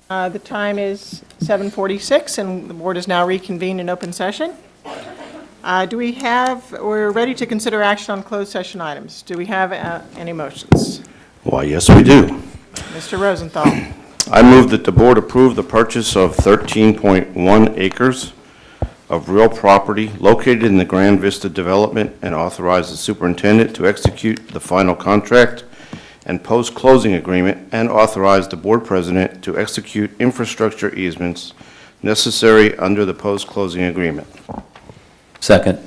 The time is 7:46, and the board is now reconvened in open session. We're ready to consider action on closed session items. Do we have any motions? Why, yes, we do. Mr. Rosenthal. I move that the board approve the purchase of 13.1 acres of real property located in the Grand Vista development and authorize the superintendent to execute the final contract and post-closing agreement and authorize the board president to execute infrastructure easements necessary under the post-closing agreement. Second.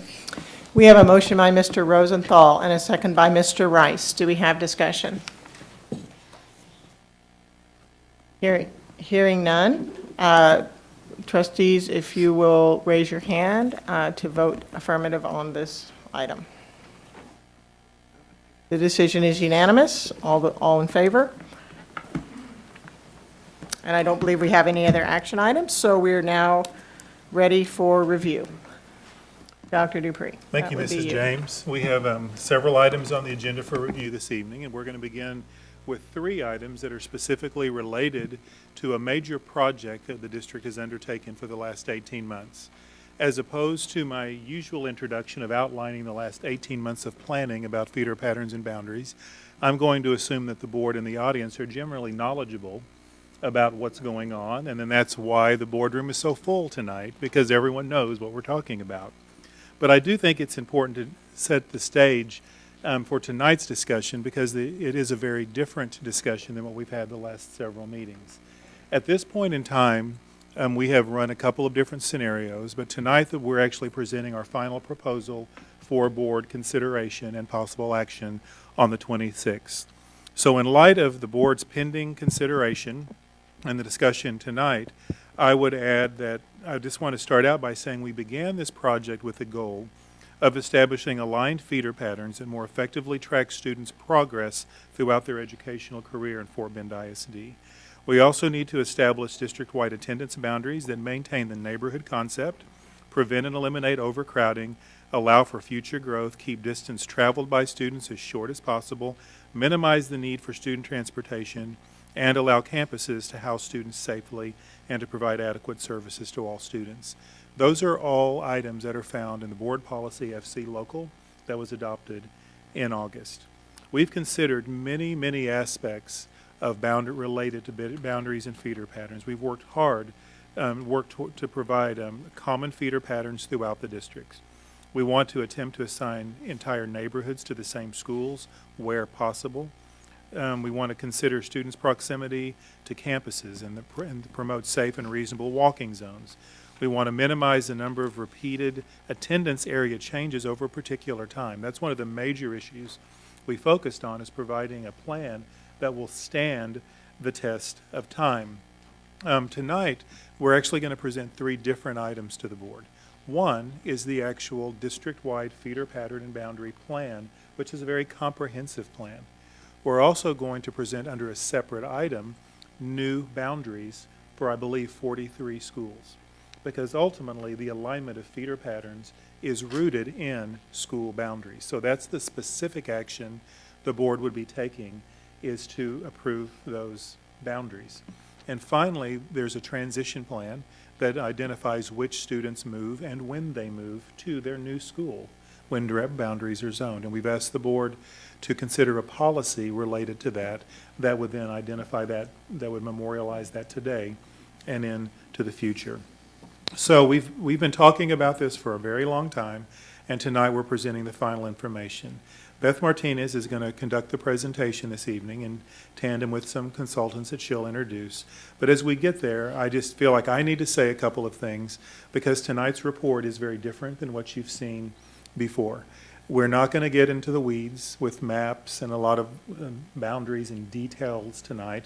We have a motion by Mr. Rosenthal and a second by Mr. Rice. Do we have discussion? Hearing none. Trustees, if you will raise your hand to vote affirmative on this item. The decision is unanimous. All in favor? And I don't believe we have any other action items, so we're now ready for review. Dr. Dupree. Thank you, Mrs. James. We have several items on the agenda for review this evening, and we're going to begin with 3 items that are specifically related to a major project that the district has undertaken for the last 18 months. As opposed to my usual introduction of outlining the last 18 months of planning about feeder patterns and boundaries, I'm going to assume that the board and the audience are generally knowledgeable about what's going on, and then that's why the boardroom is so full tonight, because everyone knows what we're talking about. But I do think it's important to set the stage for tonight's discussion, because it is a very different discussion than what we've had the last several meetings. At this point in time, we have run a couple of different scenarios, but tonight we're actually presenting our final proposal for board consideration and possible action on the 26th. So in light of the board's pending consideration and the discussion tonight, I would add that I just want to start out by saying we began this project with the goal of establishing aligned feeder patterns that more effectively track students' progress throughout their educational career in Fort Bend ISD. We also need to establish district-wide attendance boundaries that maintain the neighborhood concept, prevent and eliminate overcrowding, allow for future growth, keep distance traveled by students as short as possible, minimize the need for student transportation, and allow campuses to house students safely and to provide adequate services to all students. Those are all items that are found in the board policy FC local that was adopted in August. We've considered many aspects of related to boundaries and feeder patterns. We've worked hard, to provide common feeder patterns throughout the districts. We want to attempt to assign entire neighborhoods to the same schools where possible. We want to consider students' proximity to campuses and promote safe and reasonable walking zones. We want to minimize the number of repeated attendance area changes over a particular time. That's one of the major issues we focused on, is providing a plan that will stand the test of time. Tonight, we're actually going to present 3 different items to the board. One is the actual district-wide feeder pattern and boundary plan, which is a very comprehensive plan. We're also going to present under a separate item new boundaries for, I believe, 43 schools, because ultimately the alignment of feeder patterns is rooted in school boundaries. So that's the specific action the board would be taking, is to approve those boundaries. And finally, there's a transition plan that identifies which students move and when they move to their new school when direct boundaries are zoned. And we've asked the board to consider a policy related to that that would then identify that would memorialize that today and into the future. So we've been talking about this for a very long time, and tonight we're presenting the final information. Beth Martinez is going to conduct the presentation this evening in tandem with some consultants that she'll introduce. But as we get there, I just feel like I need to say a couple of things, because tonight's report is very different than what you've seen before. We're not going to get into the weeds with maps and a lot of boundaries and details tonight.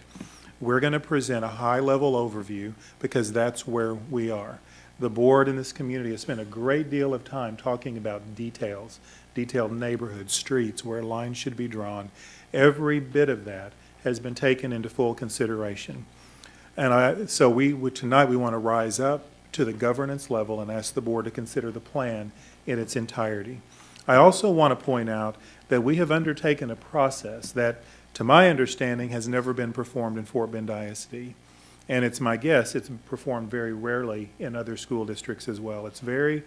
We're going to present a high-level overview, because that's where we are. The board in this community has spent a great deal of time talking about details, detailed neighborhoods, streets, where lines should be drawn. Every bit of that has been taken into full consideration. And so tonight we want to rise up to the governance level and ask the board to consider the plan in its entirety. I also want to point out that we have undertaken a process that, to my understanding, has never been performed in Fort Bend ISD. And it's my guess it's performed very rarely in other school districts as well. It's very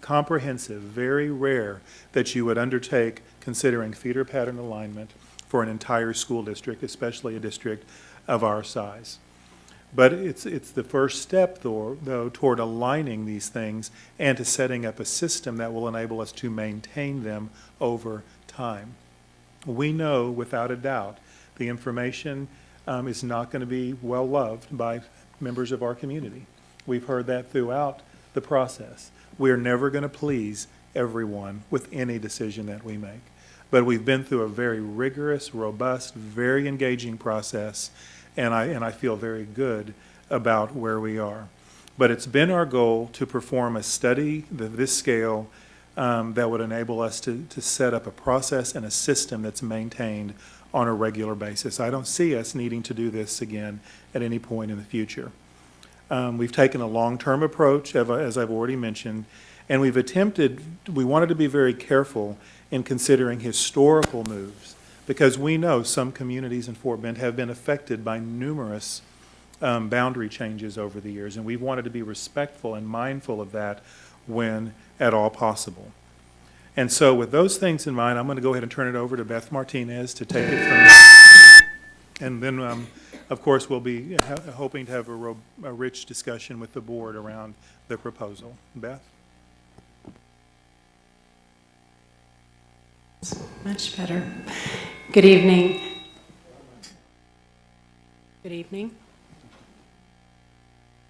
comprehensive, very rare that you would undertake considering feeder pattern alignment for an entire school district, especially a district of our size. But it's the first step, though, toward aligning these things and to setting up a system that will enable us to maintain them over time. We know, without a doubt, the information is not going to be well loved by members of our community. We've heard that throughout the process. We're never going to please everyone with any decision that we make. But we've been through a very rigorous, robust, very engaging process, and I feel very good about where we are. But it's been our goal to perform a study of this scale that would enable us to set up a process and a system that's maintained on a regular basis. I don't see us needing to do this again at any point in the future. We've taken a long-term approach, as I've already mentioned, and we wanted to be very careful in considering historical moves, because we know some communities in Fort Bend have been affected by numerous boundary changes over the years, and we wanted to be respectful and mindful of that when at all possible. And so with those things in mind, I'm going to go ahead and turn it over to Beth Martinez to take it from, and then, of course, we'll be hoping to have a rich discussion with the board around the proposal. Beth? Much better. Good evening. Good evening.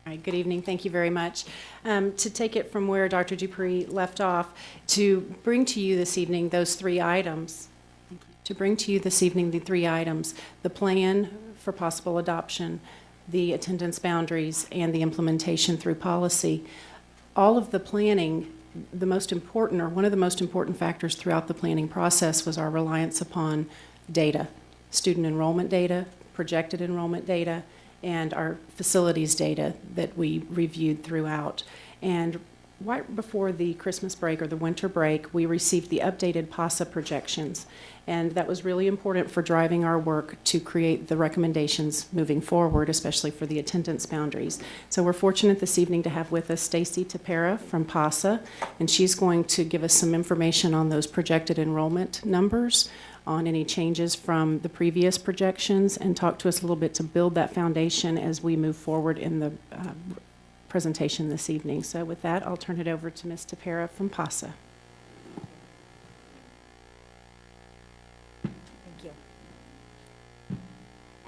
All right, good evening. Thank you very much. To take it from where Dr. Dupree left off, to bring to you this evening those three items, the plan for possible adoption, the attendance boundaries, and the implementation through policy. All of the planning, the most important, or one of the most important factors throughout the planning process was our reliance upon data, student enrollment data, projected enrollment data, and our facilities data that we reviewed throughout. And right before the Christmas break or the winter break, we received the updated PASA projections. And that was really important for driving our work to create the recommendations moving forward, especially for the attendance boundaries. So we're fortunate this evening to have with us Stacy Tapera from PASA, and she's going to give us some information on those projected enrollment numbers, on any changes from the previous projections, and talk to us a little bit to build that foundation as we move forward in the presentation this evening. So with that, I'll turn it over to Ms. Tapera from PASA. Thank you.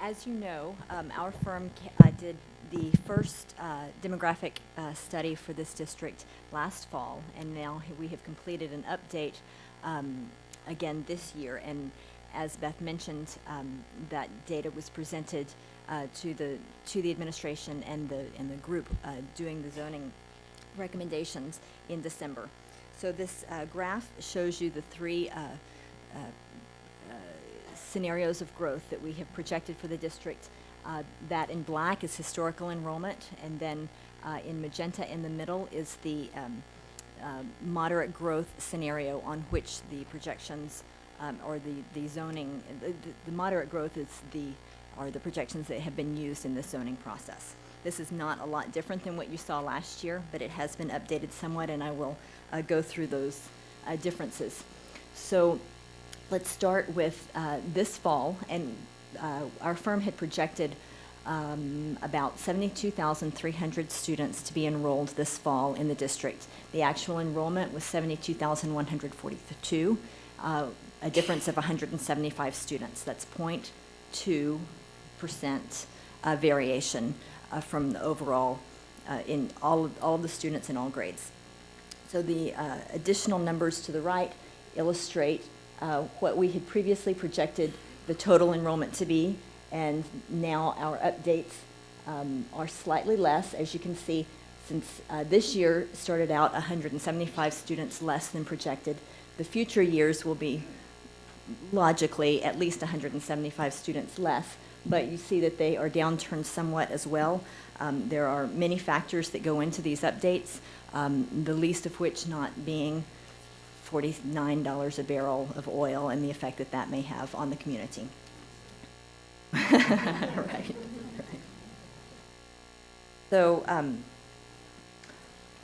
As you know, our firm did the first demographic study for this district last fall, and now we have completed an update again this year. And as Beth mentioned, that data was presented to the administration and the group doing the zoning recommendations in December. So this graph shows you the three scenarios of growth that we have projected for the district. That in black is historical enrollment, and then in magenta in the middle is the moderate growth scenario on which the projections or the zoning, the moderate growth is are the projections that have been used in the zoning process. This is not a lot different than what you saw last year, but it has been updated somewhat, and I will go through those differences. So let's start with this fall, and our firm had projected about 72,300 students to be enrolled this fall in the district. The actual enrollment was 72,142, a difference of 175 students. That's 0.2% variation from the overall in all of the students in all grades. So the additional numbers to the right illustrate what we had previously projected the total enrollment to be, and now our updates are slightly less. As you can see, since this year started out 175 students less than projected, the future years will be logically at least 175 students less, but you see that they are downturned somewhat as well. There are many factors that go into these updates, the least of which not being $49 a barrel of oil and the effect that that may have on the community. Right. So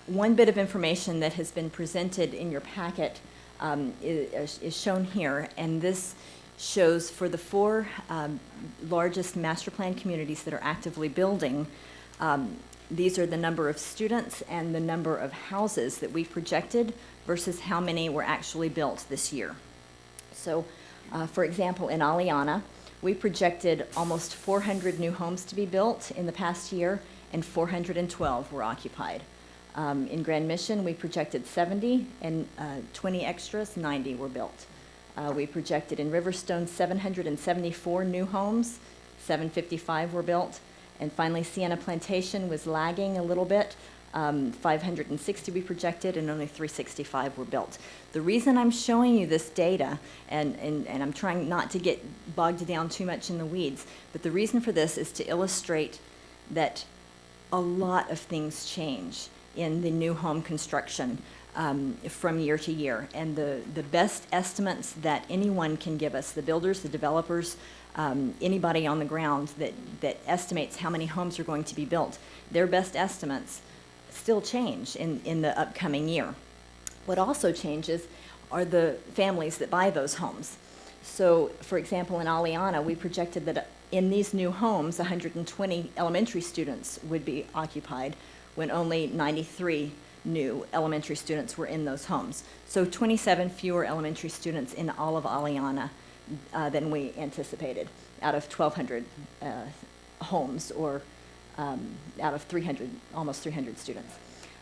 one bit of information that has been presented in your packet is shown here, and this shows for the 4 largest master plan communities that are actively building, these are the number of students and the number of houses that we've projected versus how many were actually built this year. So, for example, in Aliana, we projected almost 400 new homes to be built in the past year, and 412 were occupied. In Grand Mission, we projected 70, and 20 extras, 90 were built. We projected in Riverstone 774 new homes, 755 were built. And finally, Sienna Plantation was lagging a little bit. 560 we projected, and only 365 were built. The reason I'm showing you this data, and I'm trying not to get bogged down too much in the weeds, but the reason for this is to illustrate that a lot of things change in the new home construction from year to year. And the best estimates that anyone can give us, the builders, the developers, anybody on the ground that estimates how many homes are going to be built, their best estimates still change in the upcoming year. What also changes are the families that buy those homes. So, for example, in Aliana, we projected that in these new homes, 120 elementary students would be occupied, when only 93 new elementary students were in those homes. So 27 fewer elementary students in all of Aliana than we anticipated, out of 1,200 homes, or out of 300, almost 300 students.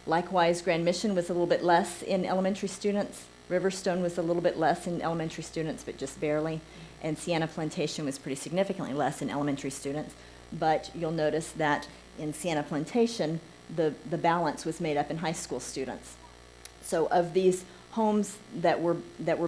Likewise, Grand Mission was a little bit less in elementary students. Riverstone was a little bit less in elementary students, but just barely. And Sienna Plantation was pretty significantly less in elementary students. But you'll notice that in Sienna Plantation, the balance was made up in high school students. So of these homes that were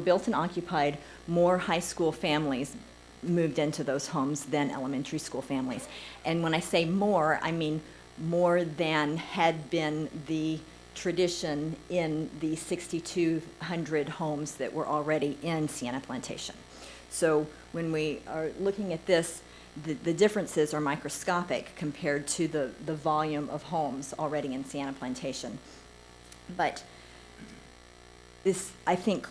built and occupied, more high school families moved into those homes than elementary school families. And when I say more, I mean more than had been the tradition in the 6,200 homes that were already in Sienna Plantation. So when we are looking at this, the differences are microscopic compared to the volume of homes already in Sienna Plantation. But I think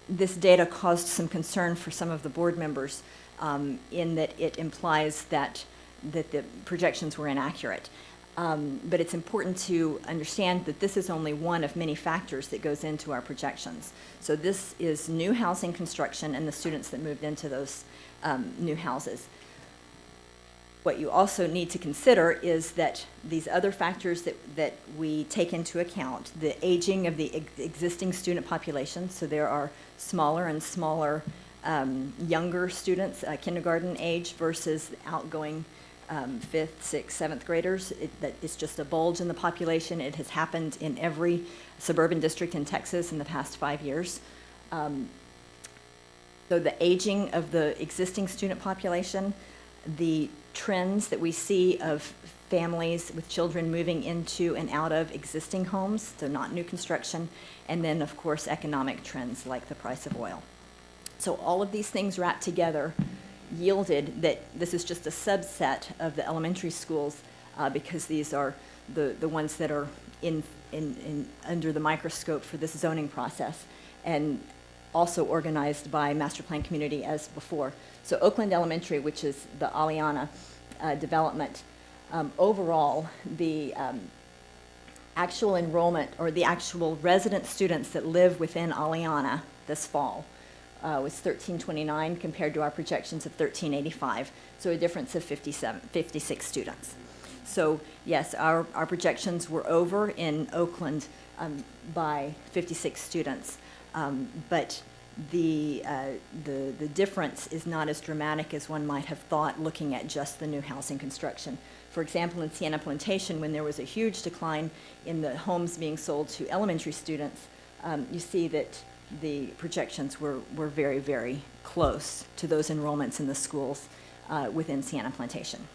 this data caused some concern for some of the board members in that it implies that the projections were inaccurate. But it's important to understand that this is only one of many factors that goes into our projections. So this is new housing construction and the students that moved into those new houses. What you also need to consider is that these other factors that we take into account, the aging of the existing student population, so there are smaller and smaller younger students, kindergarten age versus outgoing 5th, 6th, 7th graders. It's just a bulge in the population. It has happened in every suburban district in Texas in the past 5 years. So the aging of the existing student population, the trends that we see of families with children moving into and out of existing homes, so not new construction, and then, of course, economic trends like the price of oil. So all of these things wrapped together yielded that this is just a subset of the elementary schools because these are the ones that are under the microscope for this zoning process, and also organized by master plan community as before. So Oakland Elementary, which is the Aliana development, overall the actual enrollment or the actual resident students that live within Aliana this fall was 1,329 compared to our projections of 1,385, so a difference of 56 students. So yes, our projections were over in Oakland by 56 students, but the difference is not as dramatic as one might have thought looking at just the new housing construction. For example, in Sienna Plantation, when there was a huge decline in the homes being sold to elementary students, you see that the projections were very, very close to those enrollments in the schools within Sienna Plantation.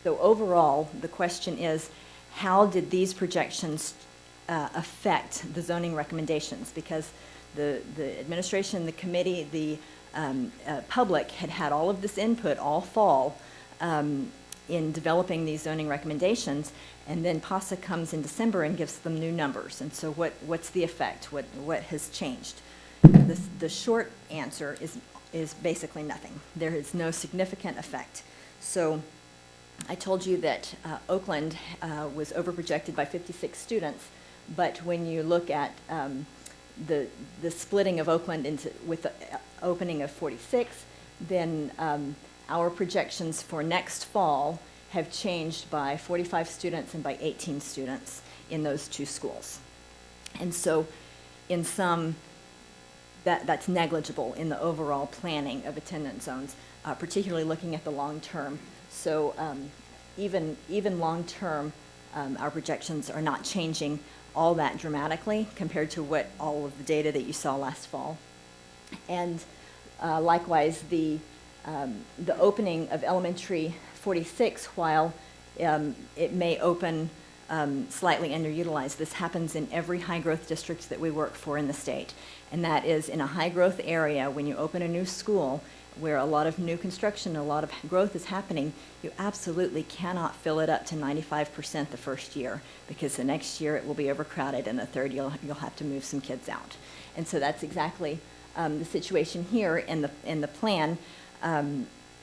So overall, the question is, how did these projections affect the zoning recommendations? Because the administration, the committee, the public had all of this input all fall in developing these zoning recommendations, and then PASA comes in December and gives them new numbers. And so what's the effect? What has changed? The short answer is basically nothing. There is no significant effect. So I told you that Oakland was overprojected by 56 students, but when you look at the splitting of Oakland with the opening of 46, then our projections for next fall have changed by 45 students and by 18 students in those two schools. And so in some, that's negligible in the overall planning of attendance zones, particularly looking at the long term. So even long term, our projections are not changing all that dramatically compared to what all of the data that you saw last fall. And likewise, the opening of elementary 46, while it may open slightly underutilized, this happens in every high-growth district that we work for in the state. And that is in a high-growth area, when you open a new school where a lot of new construction, a lot of growth is happening, you absolutely cannot fill it up to 95% the first year, because the next year it will be overcrowded, and the third year you'll have to move some kids out. And so that's exactly the situation here. In the plan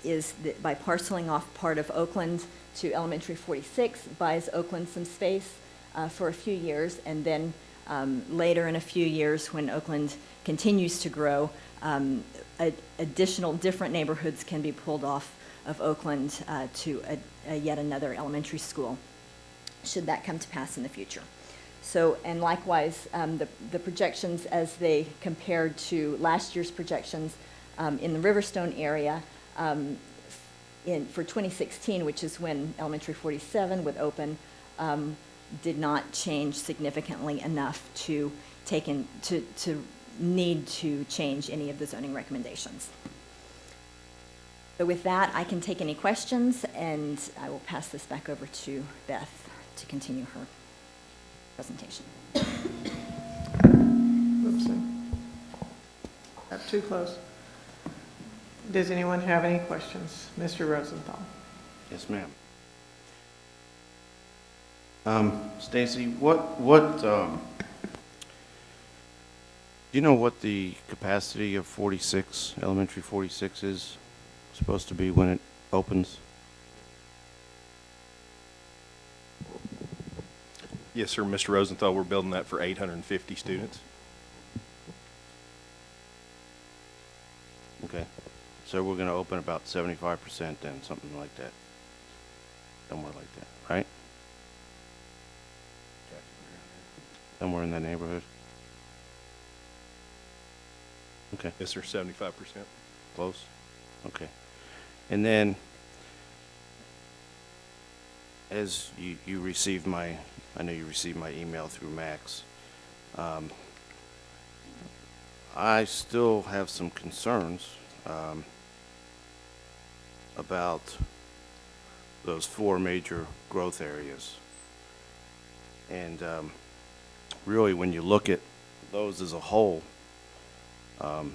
is that by parceling off part of Oakland to elementary 46, buys Oakland some space for a few years, and then later in a few years, when Oakland continues to grow, additional different neighborhoods can be pulled off of Oakland to yet another elementary school, should that come to pass in the future. So, and likewise, the projections as they compared to last year's projections in the Riverstone area for 2016, which is when elementary 47 would open, did not change significantly enough to need to change any of the zoning recommendations. So with that, I can take any questions, and I will pass this back over to Beth to continue her presentation. Oopsie. Got too close. Does anyone have any questions? Mr. Rosenthal. Yes, ma'am. Stacy, do you know what the capacity of 46, elementary 46 is supposed to be when it opens? Yes, sir, Mr. Rosenthal, we're building that for 850 students. Okay. So we're going to open about 75% then, something like that. Somewhere like that, right? Somewhere in that neighborhood? Okay. Yes, sir, 75%. Close? Okay. And then, as you received I know you received my email through Max, I still have some concerns about those 4 major growth areas. And really, when you look at those as a whole, at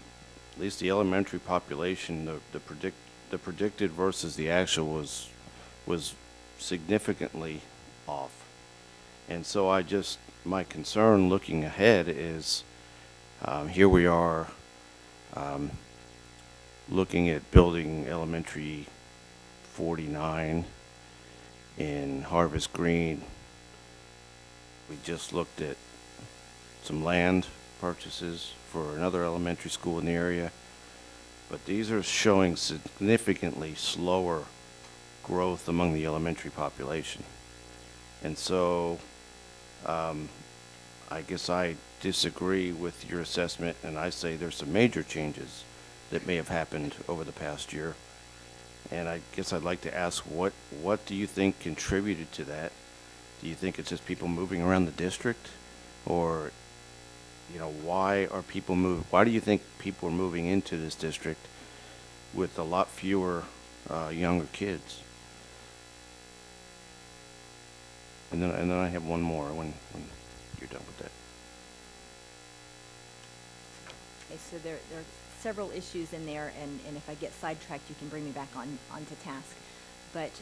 least the elementary population, the predicted versus the actual was significantly off. And so my concern looking ahead is, here we are looking at building elementary 49 in Harvest Green. We just looked at some land purchases for another elementary school in the area, but these are showing significantly slower growth among the elementary population. And so I guess I disagree with your assessment, and I say there's some major changes that may have happened over the past year. And I guess I'd like to ask, what do you think contributed to that? Do you think it's just people moving around the district? Or, why do you think people are moving into this district with a lot fewer younger kids? And then I have one more when you're done with that. Okay, so there are several issues in there, and if I get sidetracked, you can bring me back onto task. But,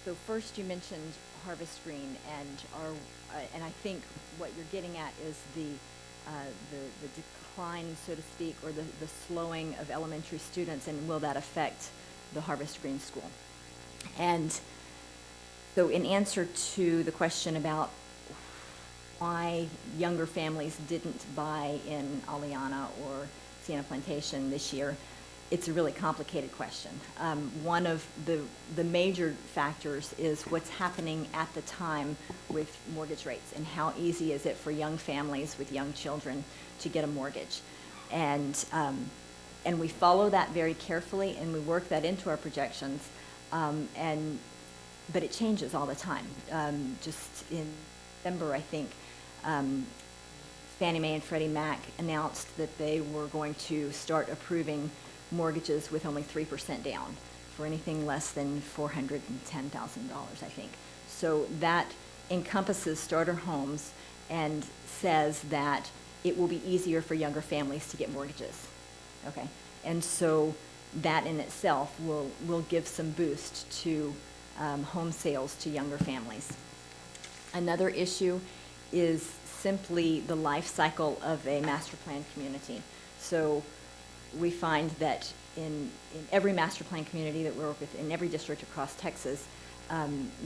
so first you mentioned Harvest Green, and I think what you're getting at is the decline, so to speak, or the slowing of elementary students, and will that affect the Harvest Green School? And so in answer to the question about why younger families didn't buy in Aliana or Sienna Plantation this year, it's a really complicated question. One of the major factors is what's happening at the time with mortgage rates, and how easy is it for young families with young children to get a mortgage. And we follow that very carefully, and we work that into our projections, but it changes all the time. Just in December, I think, Fannie Mae and Freddie Mac announced that they were going to start approving mortgages with only 3% down for anything less than $410,000, I think. So that encompasses starter homes and says that it will be easier for younger families to get mortgages. Okay, and so that in itself will give some boost to home sales to younger families. Another issue is simply the life cycle of a master plan community. So we find that in every master plan community that we work with, in every district across Texas,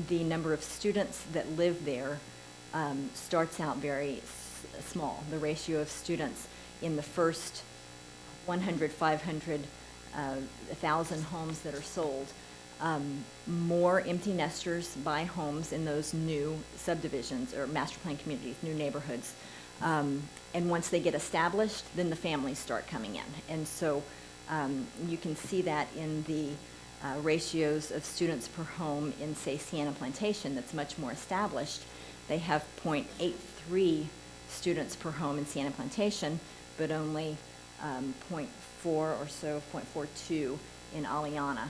the number of students that live there starts out very small. The ratio of students in the first 100, 500, 1,000 homes that are sold, more empty nesters buy homes in those new subdivisions or master plan communities, new neighborhoods. And once they get established, then the families start coming in. And so you can see that in the ratios of students per home in, say, Sienna Plantation, that's much more established. They have 0.83 students per home in Sienna Plantation, but only 0.4 or so, 0.42 in Aliana,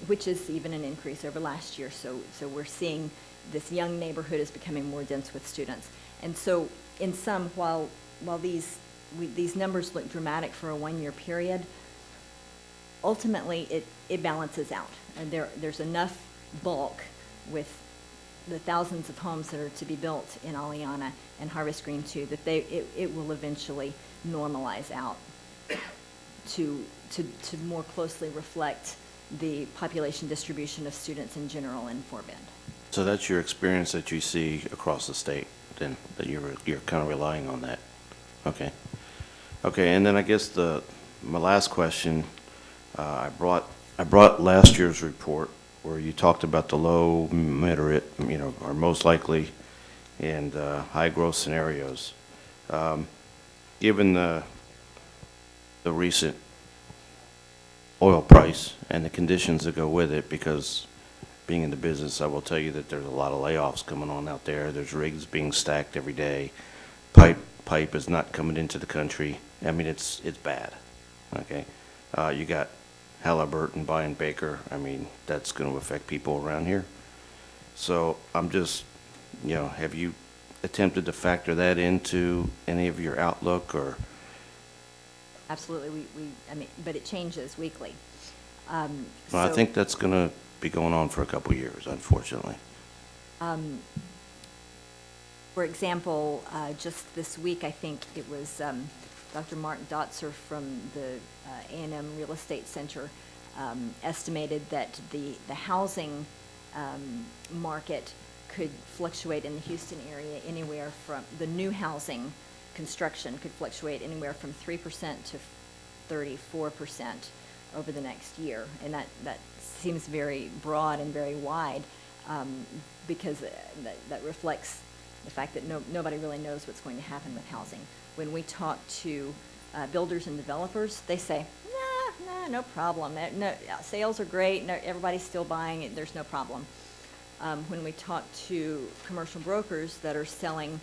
which is even an increase over last year. So we're seeing this young neighborhood is becoming more dense with students. And so in sum, while these numbers look dramatic for a one-year period, ultimately it balances out. And there's enough bulk with the thousands of homes that are to be built in Aliana and Harvest Green too, that it will eventually normalize out to more closely reflect the population distribution of students in general in Fort Bend. So that's your experience that you see across the state, then, that you're kind of relying on that? Okay. Okay, and then I guess my last question, I brought last year's report where you talked about the low, moderate, or most likely, and high growth scenarios. Given the recent oil price and the conditions that go with it, because being in the business, I will tell you that there's a lot of layoffs coming on out there. There's rigs being stacked every day. Pipe is not coming into the country. I mean, it's bad. Okay, you got Halliburton buying Baker. I mean, that's going to affect people around here. So I'm just, have you attempted to factor that into any of your outlook or? Absolutely, but it changes weekly. Well, I think that's going to be going on for a couple years, unfortunately. For example, just this week, I think it was Dr. Mark Dotzer from the A&M Real Estate Center estimated that the housing market could fluctuate in the Houston area anywhere from, the new housing construction could fluctuate anywhere from 3% to 34% over the next year. And that seems very broad and very wide because that reflects the fact that nobody really knows what's going to happen with housing. When we talk to builders and developers, they say, nah, no problem. No, sales are great. No, everybody's still buying it. There's no problem. When we talk to commercial brokers that are selling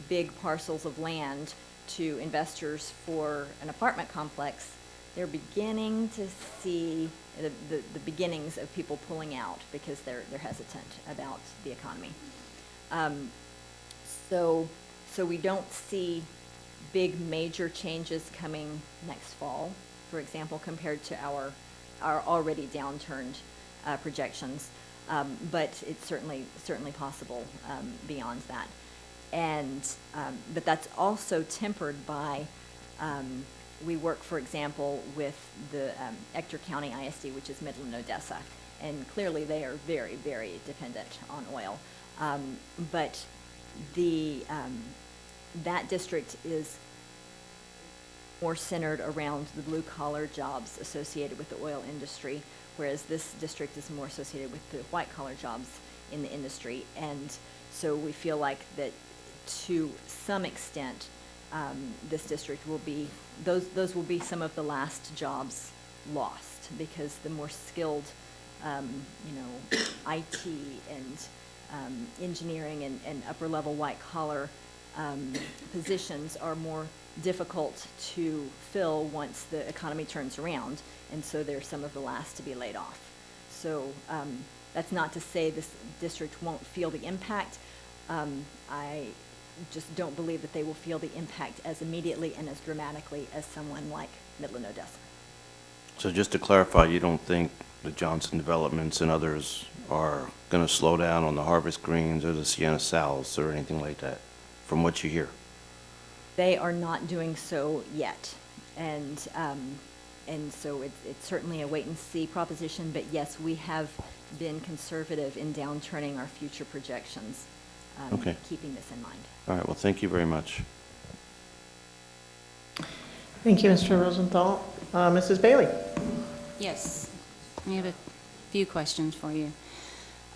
big parcels of land to investors for an apartment complex, they're beginning to see the beginnings of people pulling out because they're hesitant about the economy. So we don't see big major changes coming next fall, for example, compared to our are already downturned projections, but it's certainly possible beyond that. And but that's also tempered by we work, for example, with the Ector County ISD, which is Midland, Odessa, and clearly they are very, very dependent on oil. But that district is more centered around the blue-collar jobs associated with the oil industry, whereas this district is more associated with the white-collar jobs in the industry. And so we feel like that to some extent, this district will be, those will be some of the last jobs lost, because the more skilled, IT and engineering and upper-level white-collar positions are more difficult to fill once the economy turns around, and so they're some of the last to be laid off. So that's not to say this district won't feel the impact. I just don't believe that they will feel the impact as immediately and as dramatically as someone like Midland, Odessa. So just to clarify, you don't think the Johnson Developments and others are going to slow down on the Harvest Greens or the Sienna Souths or anything like that, from what you hear? They are not doing so yet, and so it's certainly a wait-and-see proposition, but yes, we have been conservative in downturning our future projections, Okay. keeping this in mind. All right, well, thank you very much. Thank you, Mr. Rosenthal. Mrs. Bailey? Yes, I have a few questions for you.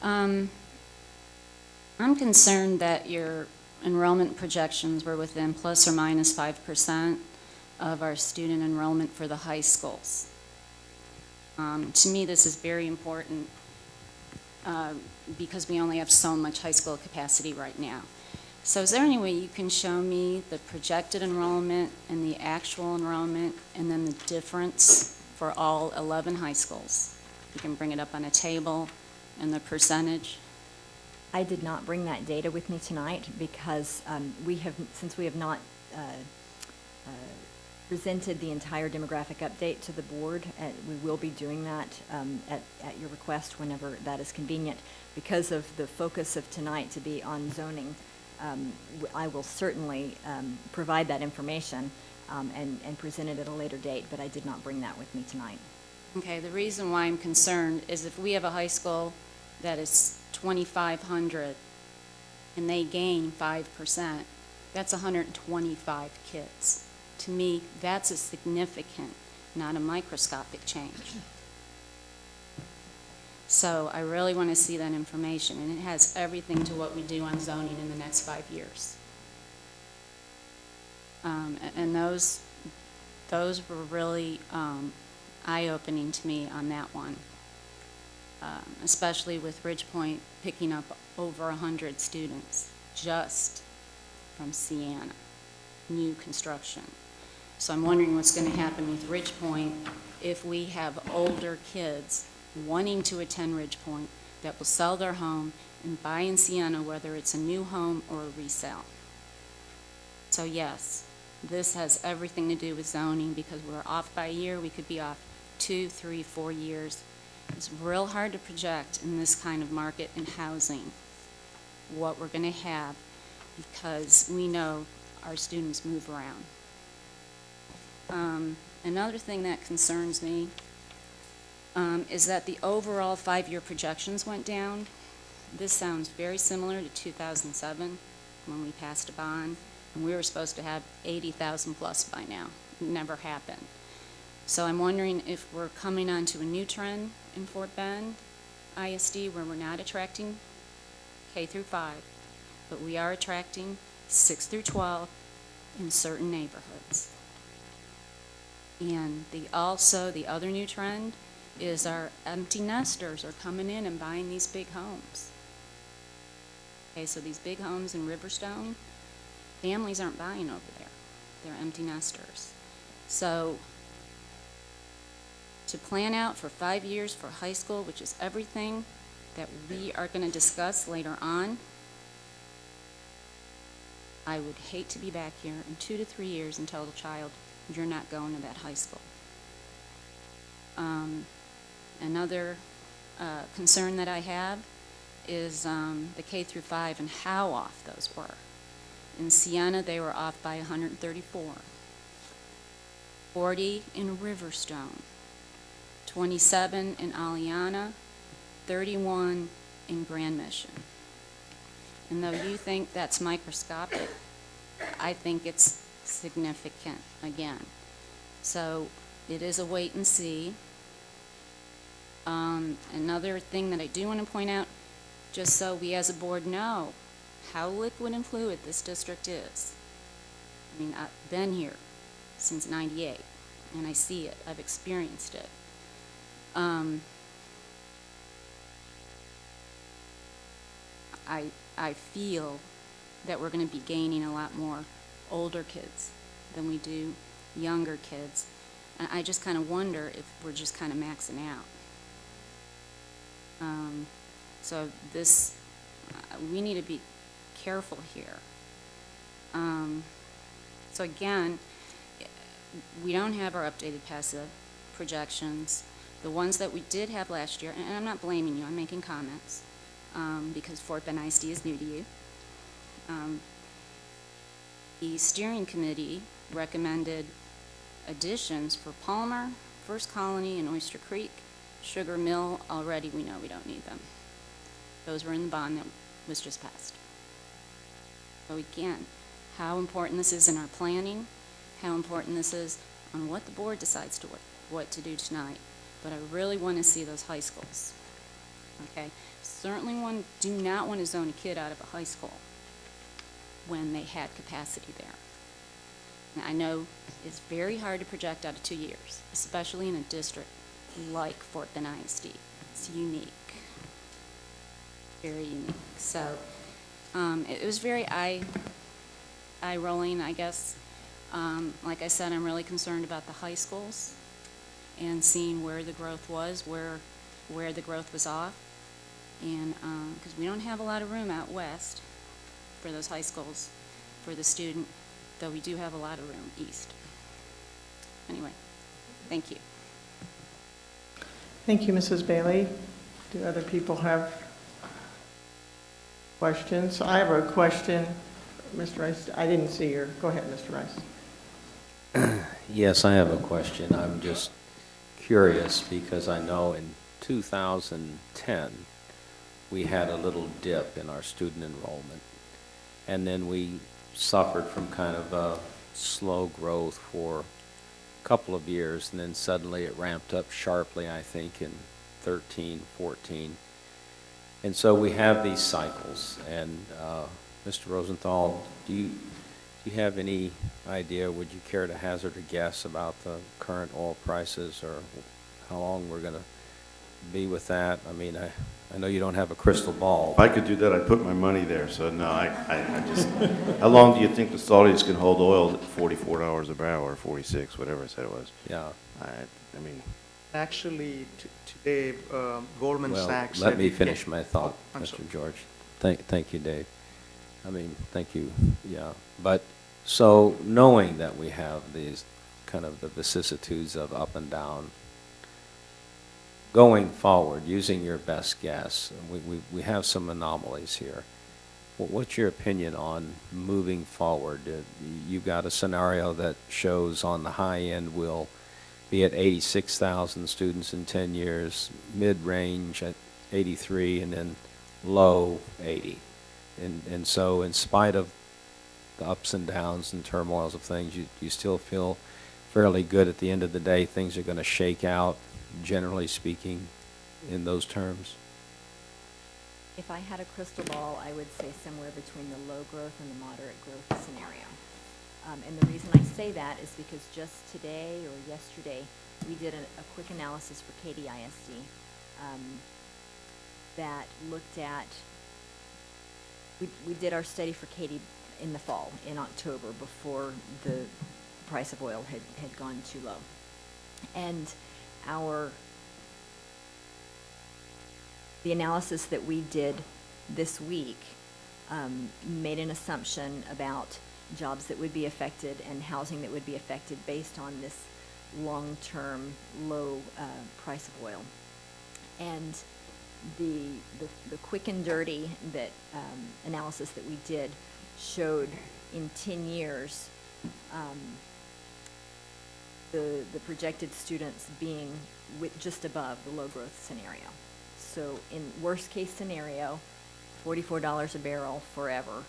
I'm concerned that your enrollment projections were within plus or minus 5% of our student enrollment for the high schools. To me, this is very important because we only have so much high school capacity right now. So is there any way you can show me the projected enrollment and the actual enrollment and then the difference for all 11 high schools? You can bring it up on a table and the percentage. I did not bring that data with me tonight because since we have not presented the entire demographic update to the board, we will be doing that at your request whenever that is convenient. Because of the focus of tonight to be on zoning, I will certainly provide that information and present it at a later date, but I did not bring that with me tonight. Okay, the reason why I'm concerned is if we have a high school that is 2,500 and they gain 5%, that's 125 kids. To me, that's a significant, not a microscopic change. So I really want to see that information, and it has everything to what we do on zoning in the next 5 years. And those were really eye-opening to me on that one, especially with Ridgepoint picking up over 100 students just from Sienna, new construction. So I'm wondering what's going to happen with Ridgepoint if we have older kids wanting to attend Ridgepoint that will sell their home and buy in Sienna, whether it's a new home or a resale. So yes, this has everything to do with zoning because we're off by a year. We could be off 2, 3, 4 years. It's real hard to project in this kind of market and housing what we're going to have because we know our students move around. Another thing that concerns me is that the overall 5-year projections went down. This sounds very similar to 2007 when we passed a bond, and we were supposed to have 80,000 plus by now. It never happened. So I'm wondering if we're coming onto a new trend in Fort Bend ISD where we're not attracting K through 5, but we are attracting 6 through 12 in certain neighborhoods. And the other new trend is our empty nesters are coming in and buying these big homes. Okay, so these big homes in Riverstone, families aren't buying over there. They're empty nesters. So to plan out for 5 years for high school, which is everything that we are going to discuss later on, I would hate to be back here in 2 to 3 years and tell the child, you're not going to that high school. Another concern that I have is the K through 5 and how off those were. In Siena, they were off by 134. 40 in Riverstone, 27 in Aliana, 31 in Grand Mission. And though you think that's microscopic, I think it's significant again. So it is a wait and see. Another thing that I do want to point out, just so we as a board know how liquid and fluid this district is. I mean, I've been here since '98, and I see it. I've experienced it. I feel that we're going to be gaining a lot more older kids than we do younger kids. And I just kind of wonder if we're just kind of maxing out. So this, we need to be careful here. So again, we don't have our updated passive projections. The ones that we did have last year, and I'm not blaming you, I'm making comments, because Fort Bend ISD is new to you. The steering committee recommended additions for Palmer, First Colony, and Oyster Creek. Sugar Mill, already we know we don't need them. Those were in the bond that was just passed. So again, how important this is in our planning, how important this is on what the board decides to what to do tonight. But I really want to see those high schools. Okay? Certainly do not want to zone a kid out of a high school when they had capacity there. And I know it's very hard to project out of 2 years, especially in a district like Fort Bend ISD. It's unique. Very unique. So it was very eye-rolling, I guess. Like I said, I'm really concerned about the high schools and seeing where the growth was, where the growth was off. And because we don't have a lot of room out west for those high schools for the student, though we do have a lot of room east. Anyway, thank you. Thank you, Mrs. Bailey. Do other people have questions? I have a question. Mr. Rice, I didn't see your, go ahead, Mr. Rice. Yes, I have a question. I'm just curious because I know in 2010, we had a little dip in our student enrollment. And then we suffered from kind of a slow growth for a couple of years, and then suddenly it ramped up sharply, I think, in 13, 14. And so we have these cycles. And Mr. Rosenthal, do you have any idea, would you care to hazard a guess about the current oil prices or how long we're going to be with that? I mean, I know you don't have a crystal ball. If I could do that, I'd put my money there. So no, I just, how long do you think the Saudis can hold oil at $44 a barrel or 46, whatever I said it was? Yeah. I mean. Actually, today, Goldman Sachs. Well, let me finish my thought, I'm Mr. sorry. George. Thank you, Dave. I mean, thank you, yeah. But, so, knowing that we have these kind of the vicissitudes of up and down, going forward, using your best guess, we have some anomalies here. What's your opinion on moving forward? You've got a scenario that shows on the high end we'll be at 86,000 students in 10 years, mid-range at 83, and then low 80. And so in spite of the ups and downs and turmoils of things, you still feel fairly good at the end of the day things are going to shake out, generally speaking, in those terms? If I had a crystal ball, I would say somewhere between the low growth and the moderate growth scenario. And the reason I say that is because just today or yesterday, we did a quick analysis for Katy ISD that looked at, we did our study for Katy in the fall, in October, before the price of oil had gone too low. And the analysis that we did this week made an assumption about jobs that would be affected and housing that would be affected based on this long-term low price of oil. And the quick and dirty that analysis that we did showed in 10 years the projected students being just above the low growth scenario. So in worst case scenario, $44 a barrel forever,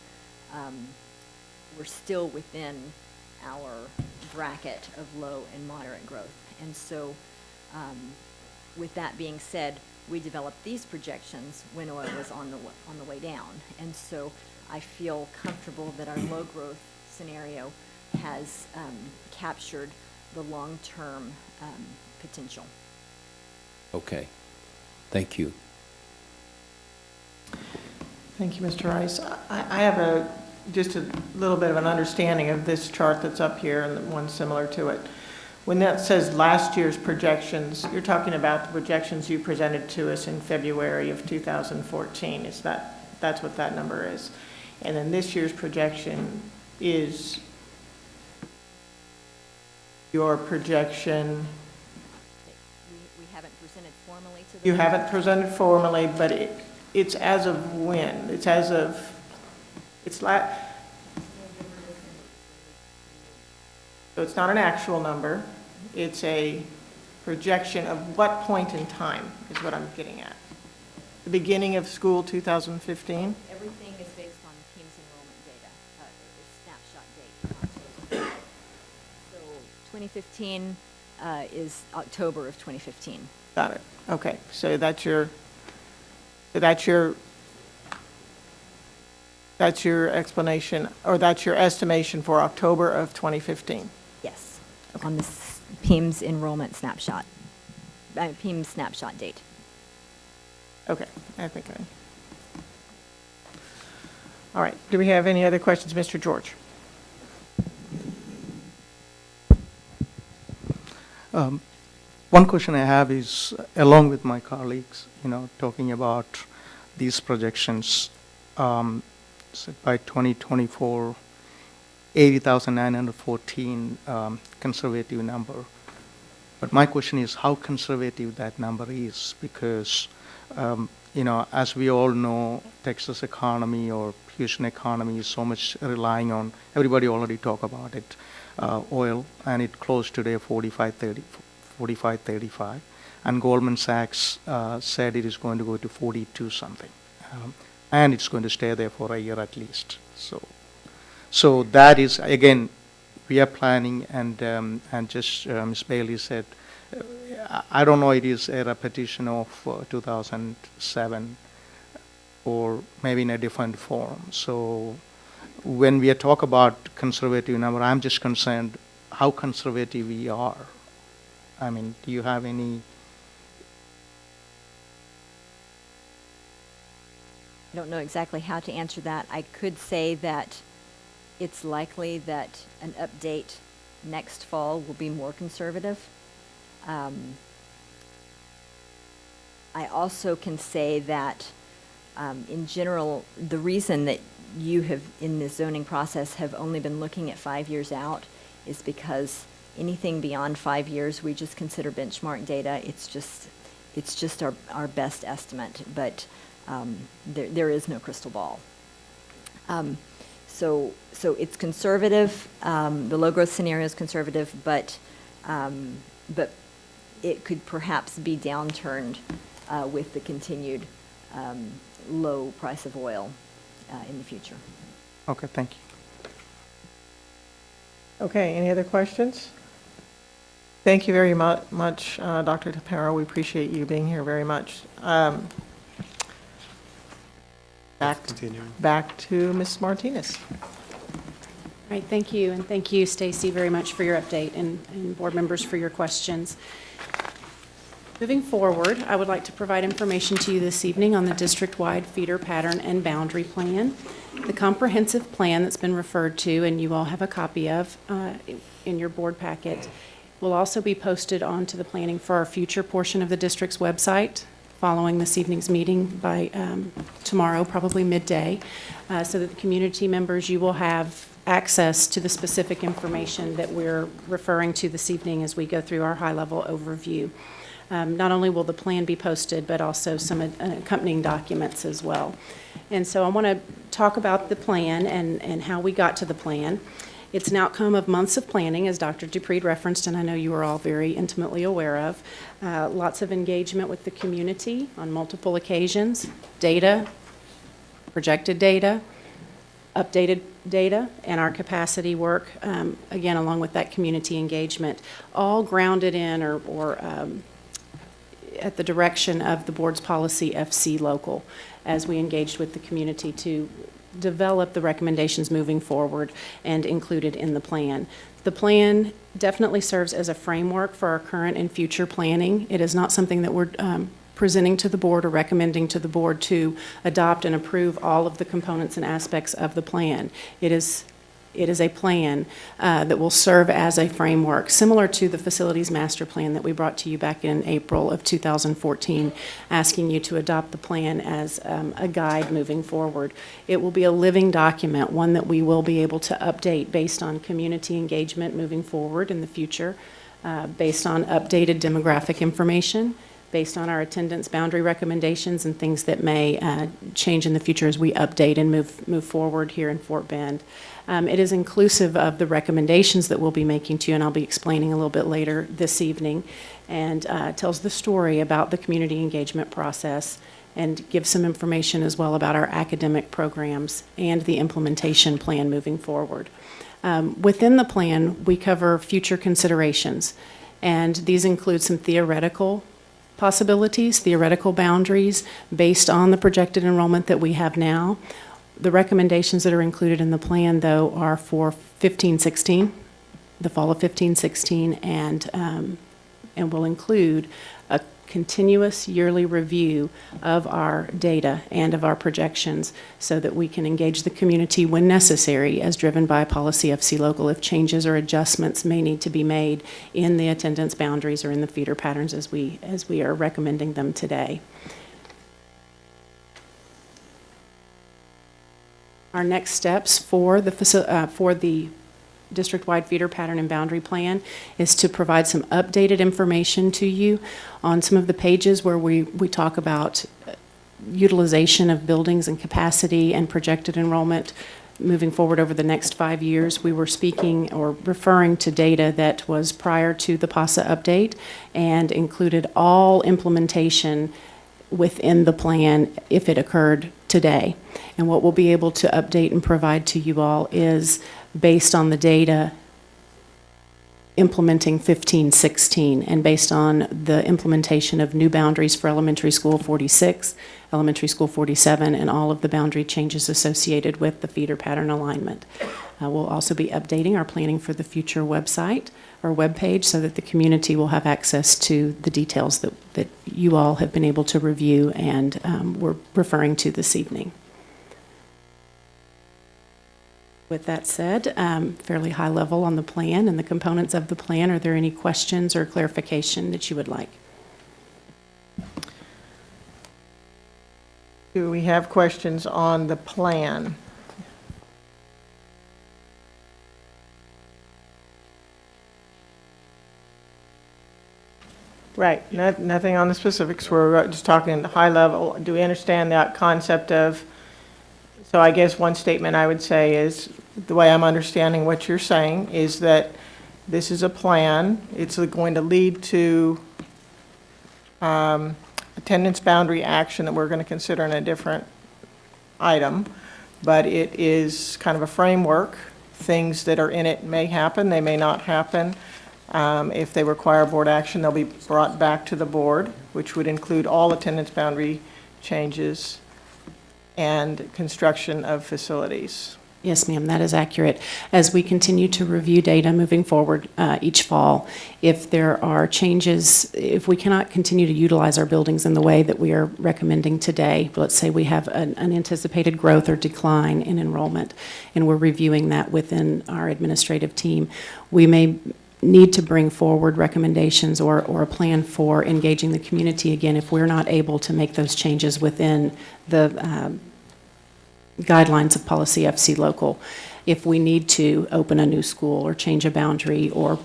we're still within our bracket of low and moderate growth. And so with that being said, we developed these projections when oil was on the way down. And so I feel comfortable that our low growth scenario has captured the long-term potential. Okay. Thank you. Thank you, Mr. Rice. I have just a little bit of an understanding of this chart that's up here and one similar to it. When that says last year's projections, you're talking about the projections you presented to us in February of 2014. That's what that number is. And then this year's projection is your projection. We haven't presented formally to the You haven't presented formally, but it's as of when? It's as of, so it's not an actual number. It's a projection of what point in time is what I'm getting at. The beginning of school 2015? Everything is based on PIMS enrollment data, snapshot date. So 2015 is October of 2015. Got it. Okay. So that's your explanation, or that's your estimation for October of 2015? Yes, on the PIMS enrollment snapshot, PIMS snapshot date. Okay, all right. Do we have any other questions, Mr. George? One question I have is, along with my colleagues, talking about these projections, so by 2024, 80,914 conservative number. But my question is how conservative that number is, because, as we all know, Texas economy or Houston economy is so much relying on, everybody already talk about it, oil, and it closed today 45.35, and Goldman Sachs said it is going to go to 42 something, and it's going to stay there for a year at least. So that is, again, we are planning, and just Ms. Bailey said, I don't know, it is a repetition of 2007 or maybe in a different form. So when we talk about conservative number, I'm just concerned how conservative we are. I mean, do you have any? I don't know exactly how to answer that. I could say that it's likely that an update next fall will be more conservative. I also can say that in general, the reason that you have, in this zoning process, have only been looking at 5 years out is because anything beyond 5 years, we just consider benchmark data. It's just our best estimate, but there is no crystal ball. So it's conservative. The low growth scenario is conservative, but it could perhaps be downturned with the continued low price of oil in the future. Okay, thank you. Okay, any other questions? Thank you very much, Dr. Tapero. We appreciate you being here very much. Back to Ms. Martinez. All right, thank you, and thank you, Stacy, very much for your update, and board members for your questions. Moving forward, I would like to provide information to you this evening on the district-wide feeder pattern and boundary plan. The comprehensive plan that's been referred to, and you all have a copy of in your board packet, will also be posted onto the planning for our future portion of the district's website following this evening's meeting by tomorrow, probably midday, so that the community members, you will have access to the specific information that we're referring to this evening as we go through our high-level overview. Not only will the plan be posted, but also some accompanying documents as well. And so I want to talk about the plan and how we got to the plan. It's an outcome of months of planning, as Dr. Dupree referenced, and I know you are all very intimately aware of. Lots of engagement with the community on multiple occasions, data, projected data, updated data, and our capacity work, again, along with that community engagement, all grounded in or at the direction of the board's policy FC Local, as we engaged with the community to develop the recommendations moving forward and included in the plan. The plan definitely serves as a framework for our current and future planning. It is not something that we're presenting to the board or recommending to the board to adopt and approve all of the components and aspects of the plan. It is a plan that will serve as a framework, similar to the facilities master plan that we brought to you back in April of 2014, asking you to adopt the plan as a guide moving forward. It will be a living document, one that we will be able to update based on community engagement moving forward in the future, based on updated demographic information, based on our attendance boundary recommendations and things that may change in the future as we update and move forward here in Fort Bend. It is inclusive of the recommendations that we'll be making to you, and I'll be explaining a little bit later this evening, and tells the story about the community engagement process and gives some information as well about our academic programs and the implementation plan moving forward. Within the plan, we cover future considerations, and these include some theoretical possibilities, theoretical boundaries based on the projected enrollment that we have now. The recommendations that are included in the plan, though, are for 15-16, the fall of 15-16, and will include a continuous yearly review of our data and of our projections so that we can engage the community when necessary, as driven by policy FC Local, if changes or adjustments may need to be made in the attendance boundaries or in the feeder patterns as we are recommending them today. Our next steps for the district-wide feeder pattern and boundary plan is to provide some updated information to you on some of the pages where we talk about utilization of buildings and capacity and projected enrollment moving forward over the next 5 years. We were speaking or referring to data that was prior to the PASA update and included all implementation within the plan if it occurred today. And what we'll be able to update and provide to you all is based on the data implementing 15-16 and based on the implementation of new boundaries for elementary school 46, elementary school 47, and all of the boundary changes associated with the feeder pattern alignment. We'll also be updating our Planning for the Future website or webpage so that the community will have access to the details that you all have been able to review and we're referring to this evening. With that said, fairly high level on the plan and the components of the plan. Are there any questions or clarification that you would like? Do we have questions on the plan? Right, nothing on the specifics. We're just talking high level. Do we understand that concept of, so I guess one statement I would say is, the way I'm understanding what you're saying is that this is a plan. It's going to lead to attendance boundary action that we're going to consider in a different item, but it is kind of a framework. Things that are in it may happen, they may not happen. If they require board action, they'll be brought back to the board, which would include all attendance boundary changes and construction of facilities. Yes, ma'am, that is accurate. As we continue to review data moving forward each fall, if there are changes, if we cannot continue to utilize our buildings in the way that we are recommending today, let's say we have an unanticipated growth or decline in enrollment, and we're reviewing that within our administrative team, we may need to bring forward recommendations or a plan for engaging the community again if we're not able to make those changes within the guidelines of policy FC Local. If we need to open a new school or change a boundary or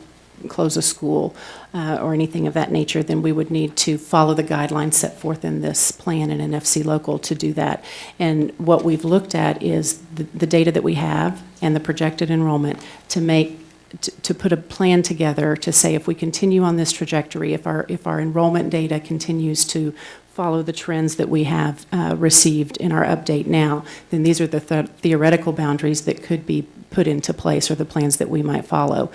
close a school or anything of that nature, then we would need to follow the guidelines set forth in this plan and in FC Local to do that. And what we've looked at is the data that we have and the projected enrollment to put a plan together to say if we continue on this trajectory, if our enrollment data continues to follow the trends that we have received in our update now, then these are the theoretical boundaries that could be put into place, or the plans that we might follow,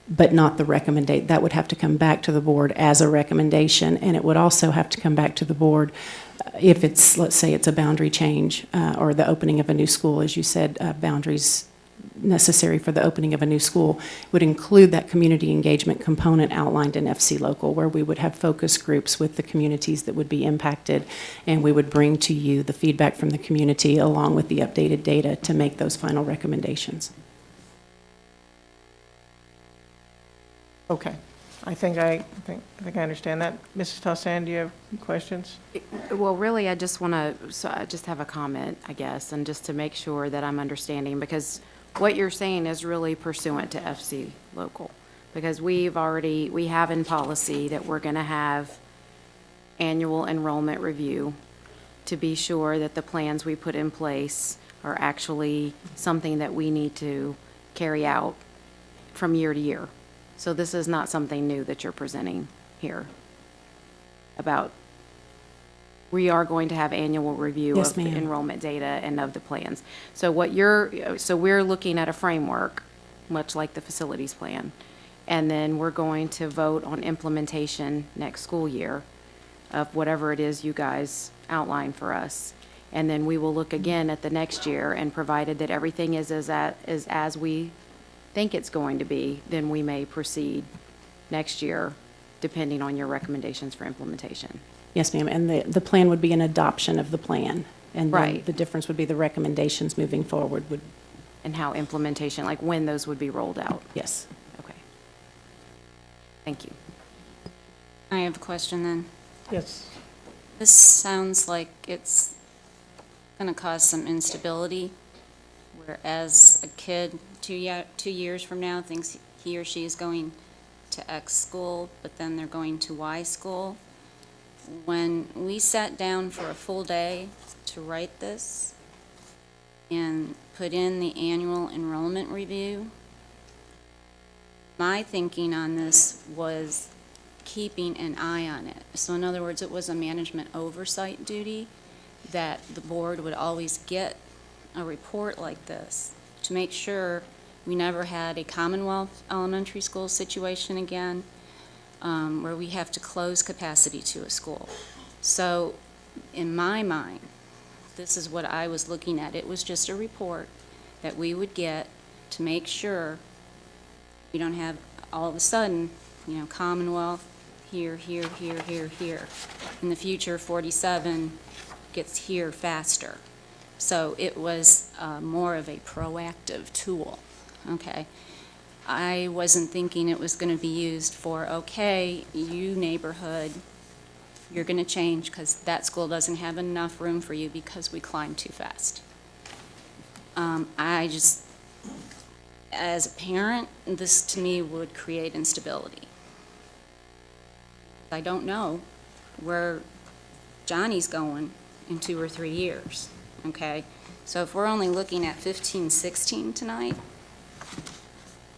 but not the recommendation. That would have to come back to the board as a recommendation, and it would also have to come back to the board if it's, let's say it's a boundary change or the opening of a new school, as you said, boundaries necessary for the opening of a new school would include that community engagement component outlined in FC Local, where we would have focus groups with the communities that would be impacted, and we would bring to you the feedback from the community along with the updated data to make those final recommendations. Okay. I think I understand that. Mrs. Tossan, do you have questions? Well, really, I just want to, so I just have a comment, I guess, and just to make sure that I'm understanding, because what you're saying is really pursuant to FC Local, because we have in policy that we're going to have annual enrollment review to be sure that the plans we put in place are actually something that we need to carry out from year to year. So this is not something new that you're presenting here about. We are going to have annual review Yes, of the ma'am. enrollment data and of the plans. So we're looking at a framework, much like the facilities plan, and then we're going to vote on implementation next school year of whatever it is you guys outline for us. And then we will look again at the next year, and provided that everything is as we think it's going to be, then we may proceed next year, depending on your recommendations for implementation. Yes, ma'am, and the plan would be an adoption of the plan. And then Right. the difference would be the recommendations moving forward would, And how implementation, like when those would be rolled out. yes. Okay. Thank you. I have a question then. Yes. This sounds like it's going to cause some instability, whereas a kid 2 years from now thinks he or she is going to X school, but then they're going to Y school. When we sat down for a full day to write this and put in the annual enrollment review, my thinking on this was keeping an eye on it. So in other words, it was a management oversight duty that the board would always get a report like this to make sure we never had a Commonwealth elementary school situation again, where we have to close capacity to a school. So in my mind, this is what I was looking at. It was just a report that we would get to make sure we don't have all of a sudden, Commonwealth here. In the future, 47 gets here faster. So it was more of a proactive tool, okay? I wasn't thinking it was going to be used for, okay, you neighborhood, you're going to change because that school doesn't have enough room for you because we climbed too fast. As a parent, this to me would create instability. I don't know where Johnny's going in 2 or 3 years, okay? So if we're only looking at 15, 16 tonight,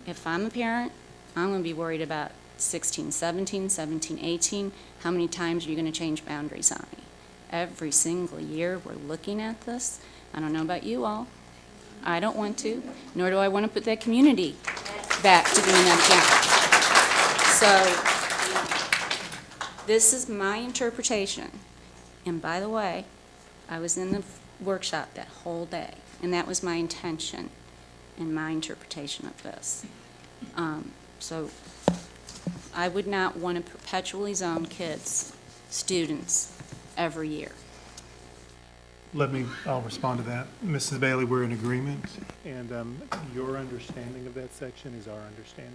if I'm a parent, I'm going to be worried about 16, 17, 17, 18. How many times are you going to change boundaries on me? Every single year we're looking at this. I don't know about you all. I don't want to, nor do I want to put that community back to doing that again. So this is my interpretation. And by the way, I was in the workshop that whole day, and that was my intention and my interpretation of this. So I would not want to perpetually zone kids, students, every year. I'll respond to that. Mrs. Bailey, we're in agreement, and your understanding of that section is our understanding.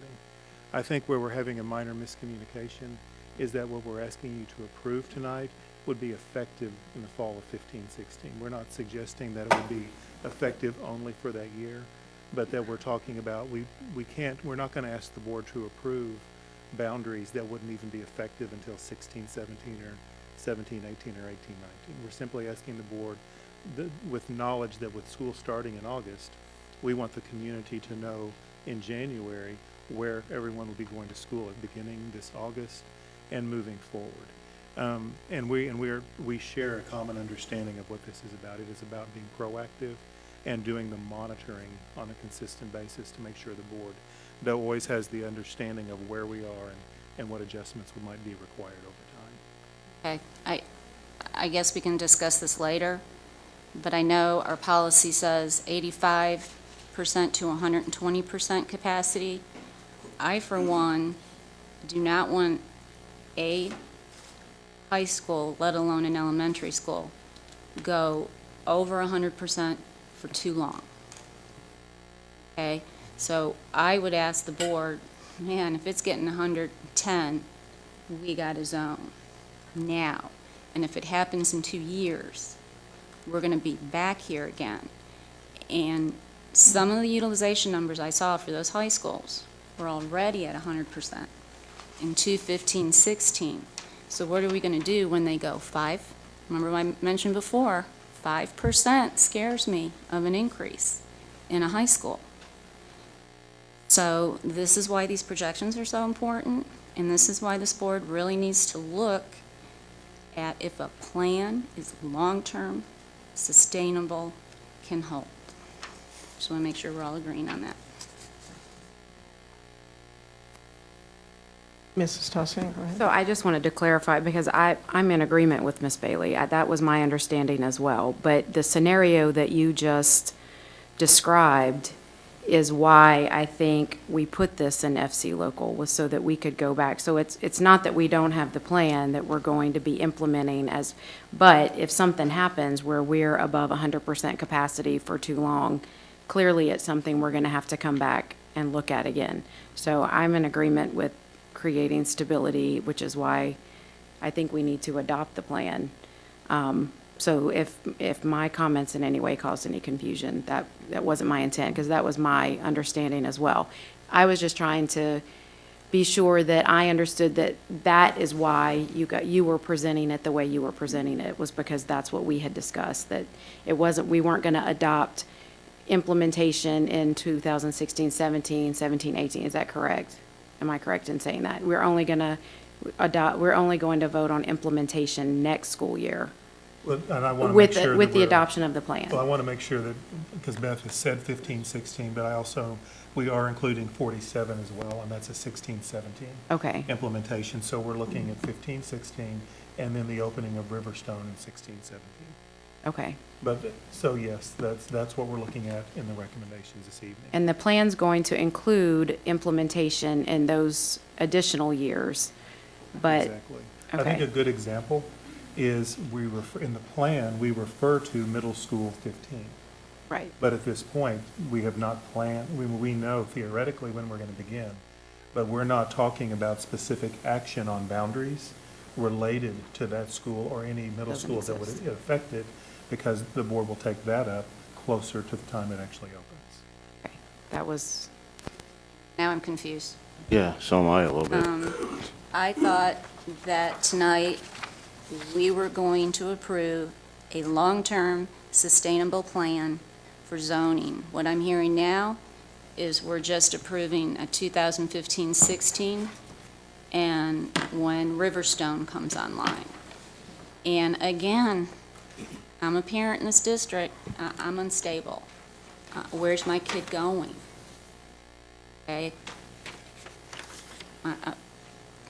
I think where we're having a minor miscommunication is that what we're asking you to approve tonight would be effective in the fall of 15-16. We're not suggesting that it would be effective only for that year. but that we're talking about, we're not going to ask the board to approve boundaries that wouldn't even be effective until 16, 17, or 17, 18, or 18, 19. We're simply asking the board, with knowledge that with school starting in August, we want the community to know in January where everyone will be going to school at beginning this August and moving forward. And we share a common understanding of what this is about. It is about being proactive and doing the monitoring on a consistent basis to make sure the board always has the understanding of where we are and what adjustments might be required over time. Okay, I guess we can discuss this later, but I know our policy says 85% to 120% capacity. I, for one, do not want a high school, let alone an elementary school, go over 100% for too long. Okay, so I would ask the board, man, if it's getting 110, we got to zone now. And if it happens in 2 years, we're going to be back here again. And some of the utilization numbers I saw for those high schools were already at 100% in 2015, 16. So what are we going to do when they go 5? Remember I mentioned before, 5% scares me of an increase in a high school. So this is why these projections are so important, and this is why this board really needs to look at if a plan is long-term, sustainable, can hold. Just want to make sure we're all agreeing on that. Mrs. Tossian, go ahead. So I just wanted to clarify, because I'm in agreement with Ms. Bailey. That was my understanding as well. But the scenario that you just described is why I think we put this in FC local, was so that we could go back. So it's not that we don't have the plan that we're going to be implementing but if something happens where we're above 100% capacity for too long, clearly it's something we're going to have to come back and look at again. So I'm in agreement with creating stability, which is why I think we need to adopt the plan. So if my comments in any way caused any confusion, that wasn't my intent, because that was my understanding as well. I was just trying to be sure that I understood that is why you were presenting it the way you were presenting it, was because that's what we had discussed, that we weren't going to adopt implementation in 2016, 17, 17, 18. Is that correct? Am I correct in saying that? We're only going to vote on implementation next school year. Well, and I want to make sure that with the adoption of the plan. Well, I want to make sure that, because Beth has said 15, 16, but we are including 47 as well, and that's a 16, 17 Okay. implementation. So we're looking at 15, 16, and then the opening of Riverstone in 16, 17. Okay. But, so yes, that's what we're looking at in the recommendations this evening. And the plan's going to include implementation in those additional years, but. Exactly. I think a good example is in the plan, we refer to middle school 15. Right. But at this point, we have not planned, we know theoretically when we're going to begin, but we're not talking about specific action on boundaries related to that school or any middle schools that would affect it, because the board will take that up closer to the time it actually opens. Okay. That was. Now I'm confused. Yeah, so am I a little bit. I thought that tonight we were going to approve a long-term sustainable plan for zoning. What I'm hearing now is we're just approving a 2015-16 and when Riverstone comes online. And again, I'm a parent in this district. I'm unstable. Where's my kid going? Okay.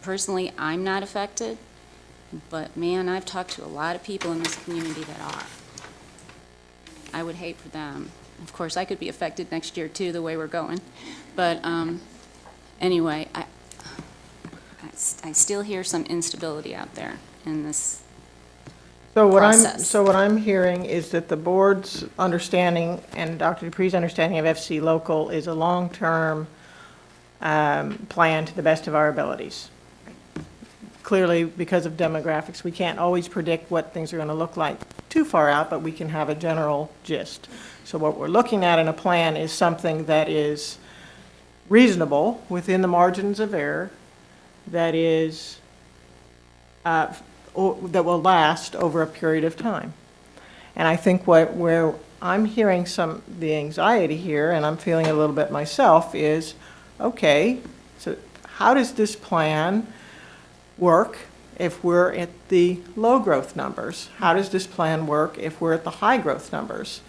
Personally, I'm not affected, but man, I've talked to a lot of people in this community that are. I would hate for them. Of course, I could be affected next year too, the way we're going. But anyway, I still hear some instability out there in this process. So what I'm hearing is that the board's understanding and Dr. Dupree's understanding of FC Local is a long-term plan to the best of our abilities. Clearly, because of demographics, we can't always predict what things are going to look like too far out, but we can have a general gist. So what we're looking at in a plan is something that is reasonable within the margins of error, that is, that will last over a period of time. And I think where I'm hearing the anxiety here, and I'm feeling a little bit myself, is, okay, so how does this plan work if we're at the low growth numbers? How does this plan work if we're at the high growth numbers?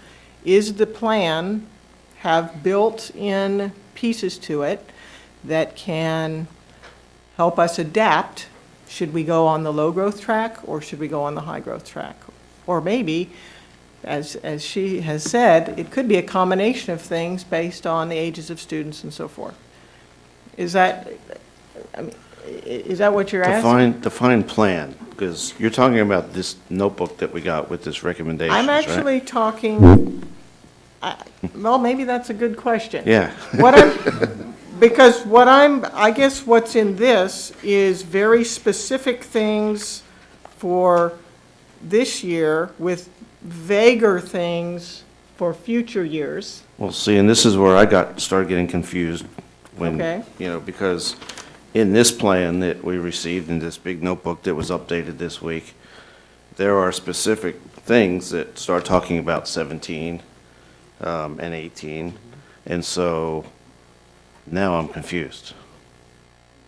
Is the plan have built-in pieces to it that can help us adapt? Should we go on the low growth track or should we go on the high growth track? Or maybe, as she has said, it could be a combination of things based on the ages of students and so forth. Is that what you're asking? Define plan, because you're talking about this notebook that we got with this recommendations, I'm right? actually talking, well, maybe that's a good question. Yeah. I guess what's in this is very specific things for this year with vaguer things for future years. Well, see, and this is where I started getting confused when, Okay. Because in this plan that we received in this big notebook that was updated this week, there are specific things that start talking about 17 and 18, and so now I'm confused.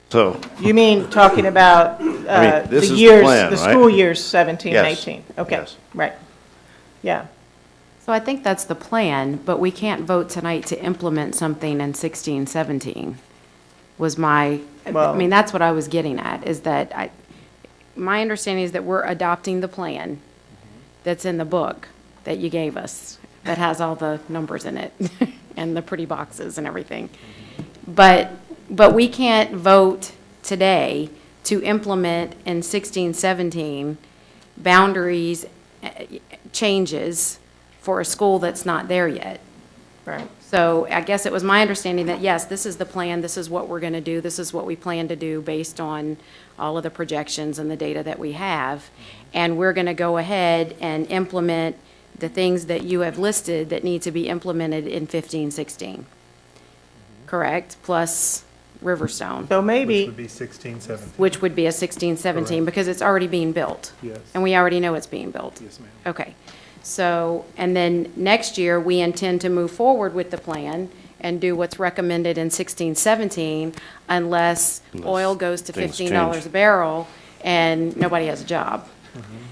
So, You mean talking about this is the the years, plan, the right? school years 17 and Yes. 18? Okay, Yes. right. Yeah. So I think that's the plan, but we can't vote tonight to implement something in 16, 17, was I mean, that's what I was getting at, is that my understanding is that we're adopting the plan that's in the book that you gave us, that has all the numbers in it, and the pretty boxes and everything. But we can't vote today to implement in 16, 17 boundaries changes for a school that's not there yet. Right. So I guess it was my understanding that, yes, this is the plan, this is what we're going to do, this is what we plan to do based on all of the projections and the data that we have. And we're going to go ahead and implement the things that you have listed that need to be implemented in 15, 16. Correct? Plus Riverstone, So Which maybe, would be 16, 17. which would be a 16, 17, Correct. because it's already being built. Yes. And we already know it's being built. Yes, ma'am. Okay. So, and then next year, we intend to move forward with the plan and do what's recommended in 16, 17, unless oil goes to things $15 change. a barrel and nobody has a job.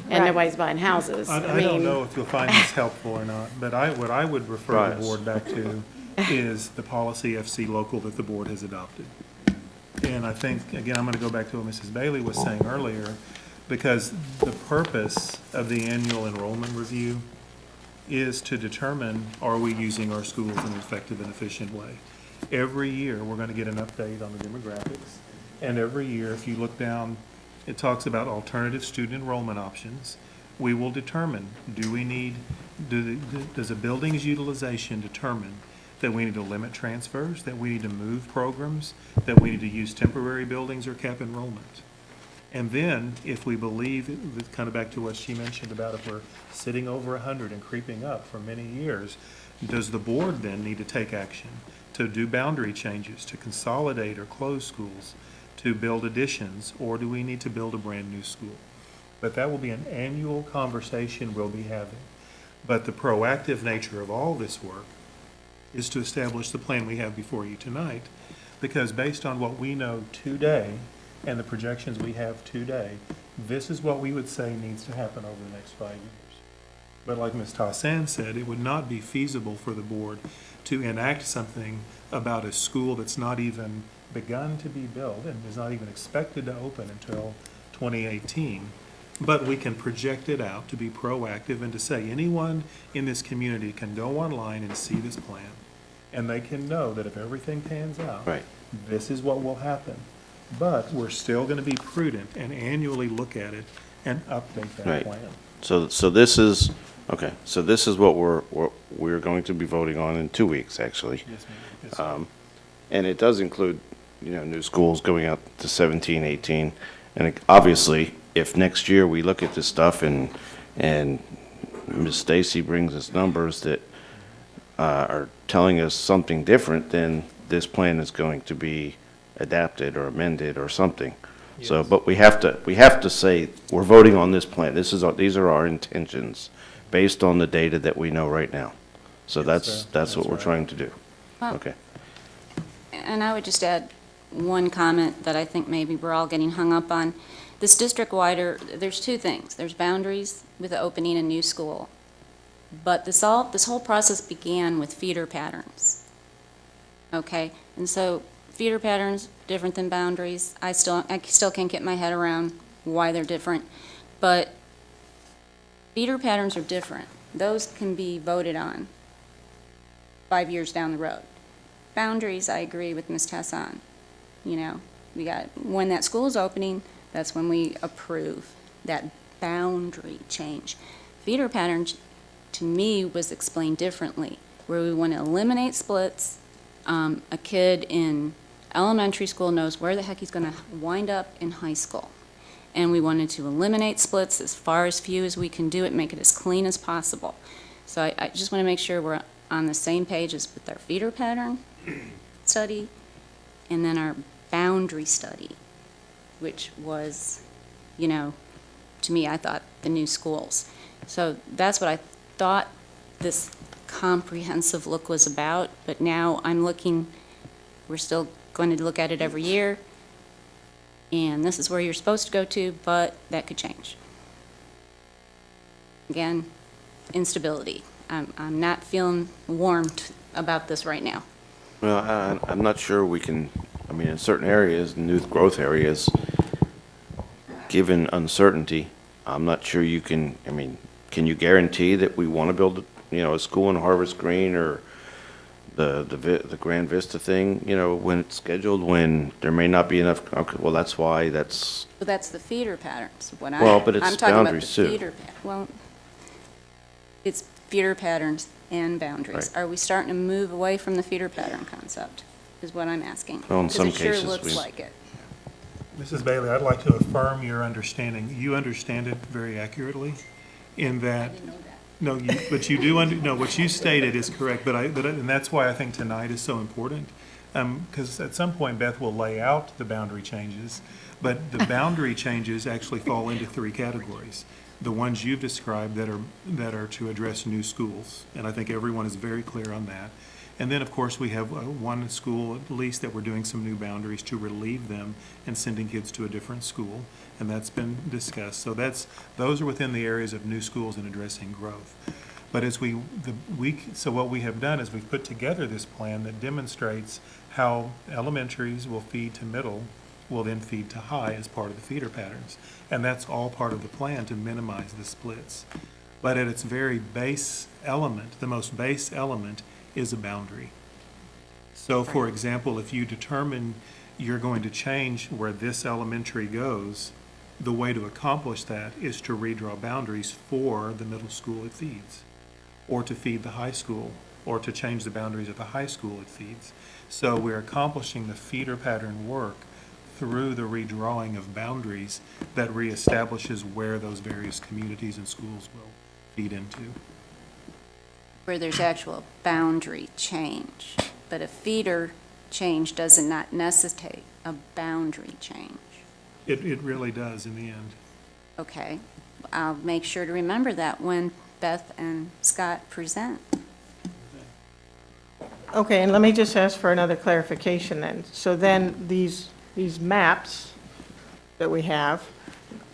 And Right. nobody's buying houses. I don't mean, know if you'll find this helpful or not, but what I would refer the Right. board back to is the policy FC local that the board has adopted. And I think, again, I'm going to go back to what Mrs. Bailey was saying earlier, because the purpose of the annual enrollment review is to determine, are we using our schools in an effective and efficient way? Every year, we're going to get an update on the demographics, and every year, if you look down, it talks about alternative student enrollment options. We will determine, does a building's utilization determine that we need to limit transfers, that we need to move programs, that we need to use temporary buildings or cap enrollment? And then, if we believe, kind of back to what she mentioned about if we're sitting over 100 and creeping up for many years, does the board then need to take action to do boundary changes, to consolidate or close schools, to build additions, or do we need to build a brand-new school? But that will be an annual conversation we'll be having. But the proactive nature of all this work is to establish the plan we have before you tonight, because based on what we know today and the projections we have today, this is what we would say needs to happen over the next 5 years. But like Ms. Tassan said, it would not be feasible for the board to enact something about a school that's not even begun to be built and is not even expected to open until 2018. But we can project it out to be proactive and to say anyone in this community can go online and see this plan. And they can know that if everything pans out, Right. this is what will happen. But we're still going to be prudent and annually look at it and update that Right. plan. So this is, okay, so this is what we're going to be voting on in 2 weeks, actually. Yes, ma'am. Yes, sir. And it does include, new schools going out to 17, 18. And obviously, if next year we look at this stuff and Ms. Stacy brings us numbers that are telling us something different, then this plan is going to be adapted or amended or something. So, Yes. but we have to say, we're voting on this plan. These are our intentions based on the data that we know right now. So Yes, that's sir. what That's we're right. trying to do. Well, Okay. And I would just add one comment that I think maybe we're all getting hung up on. This district-wider, there's two things. There's boundaries with the opening a new school. But this whole process began with feeder patterns. Okay? And so feeder patterns, different than boundaries. I still can't get my head around why they're different. But feeder patterns are different. Those can be voted on 5 years down the road. Boundaries, I agree with Ms. Tassan. You know, when that school is opening, that's when we approve that boundary change. Feeder patterns, to me, was explained differently, where we want to eliminate splits. A kid in elementary school knows where the heck he's going to wind up in high school. And we wanted to eliminate splits as far as few as we can do it, make it as clean as possible. So I just want to make sure we're on the same page as with our feeder pattern study and then our boundary study, which was, you know, to me, I thought the new schools. So that's what I thought this comprehensive look was about, but now we're still going to look at it every year, and this is where you're supposed to go to, but that could change. Again, instability. I'm not feeling warmed about this right now. Well, I'm not sure we can, I mean, in certain areas, new growth areas, given uncertainty, I'm not sure you can, I mean, can you guarantee that we want to build, a school in Harvest Green or the Grand Vista thing, when it's scheduled, when there may not be enough, okay, well, that's why, that's, But that's the feeder patterns. Well, but it's I'm talking about boundaries, the too. feeder well, it's feeder patterns and boundaries. Right. Are we starting to move away from the feeder pattern concept, is what I'm asking? Well, in some 'Cause it sure cases, looks we- like it. Mrs. Bailey, I'd like to affirm your understanding. You understand it very accurately in that. No, but you do, what you stated is correct, and that's why I think tonight is so important. Because at some point Beth will lay out the boundary changes, but the boundary changes actually fall into three categories. The ones you've described that are to address new schools, and I think everyone is very clear on that. And then, of course, we have one school at least that we're doing some new boundaries to relieve them and sending kids to a different school, and that's been discussed. So those are within the areas of new schools and addressing growth. But so what we have done is we've put together this plan that demonstrates how elementaries will feed to middle, will then feed to high as part of the feeder patterns. And that's all part of the plan to minimize the splits. But at its very base element, the most base element is a boundary. So for example, if you determine you're going to change where this elementary goes, the way to accomplish that is to redraw boundaries for the middle school it feeds, or to feed the high school, or to change the boundaries of the high school it feeds. So we're accomplishing the feeder pattern work through the redrawing of boundaries that reestablishes where those various communities and schools will feed into. Where there's actual boundary change, but a feeder change does not necessitate a boundary change. It really does in the end. Okay, I'll make sure to remember that when Beth and Scott present. Okay, and let me just ask for another clarification then. So then these maps that we have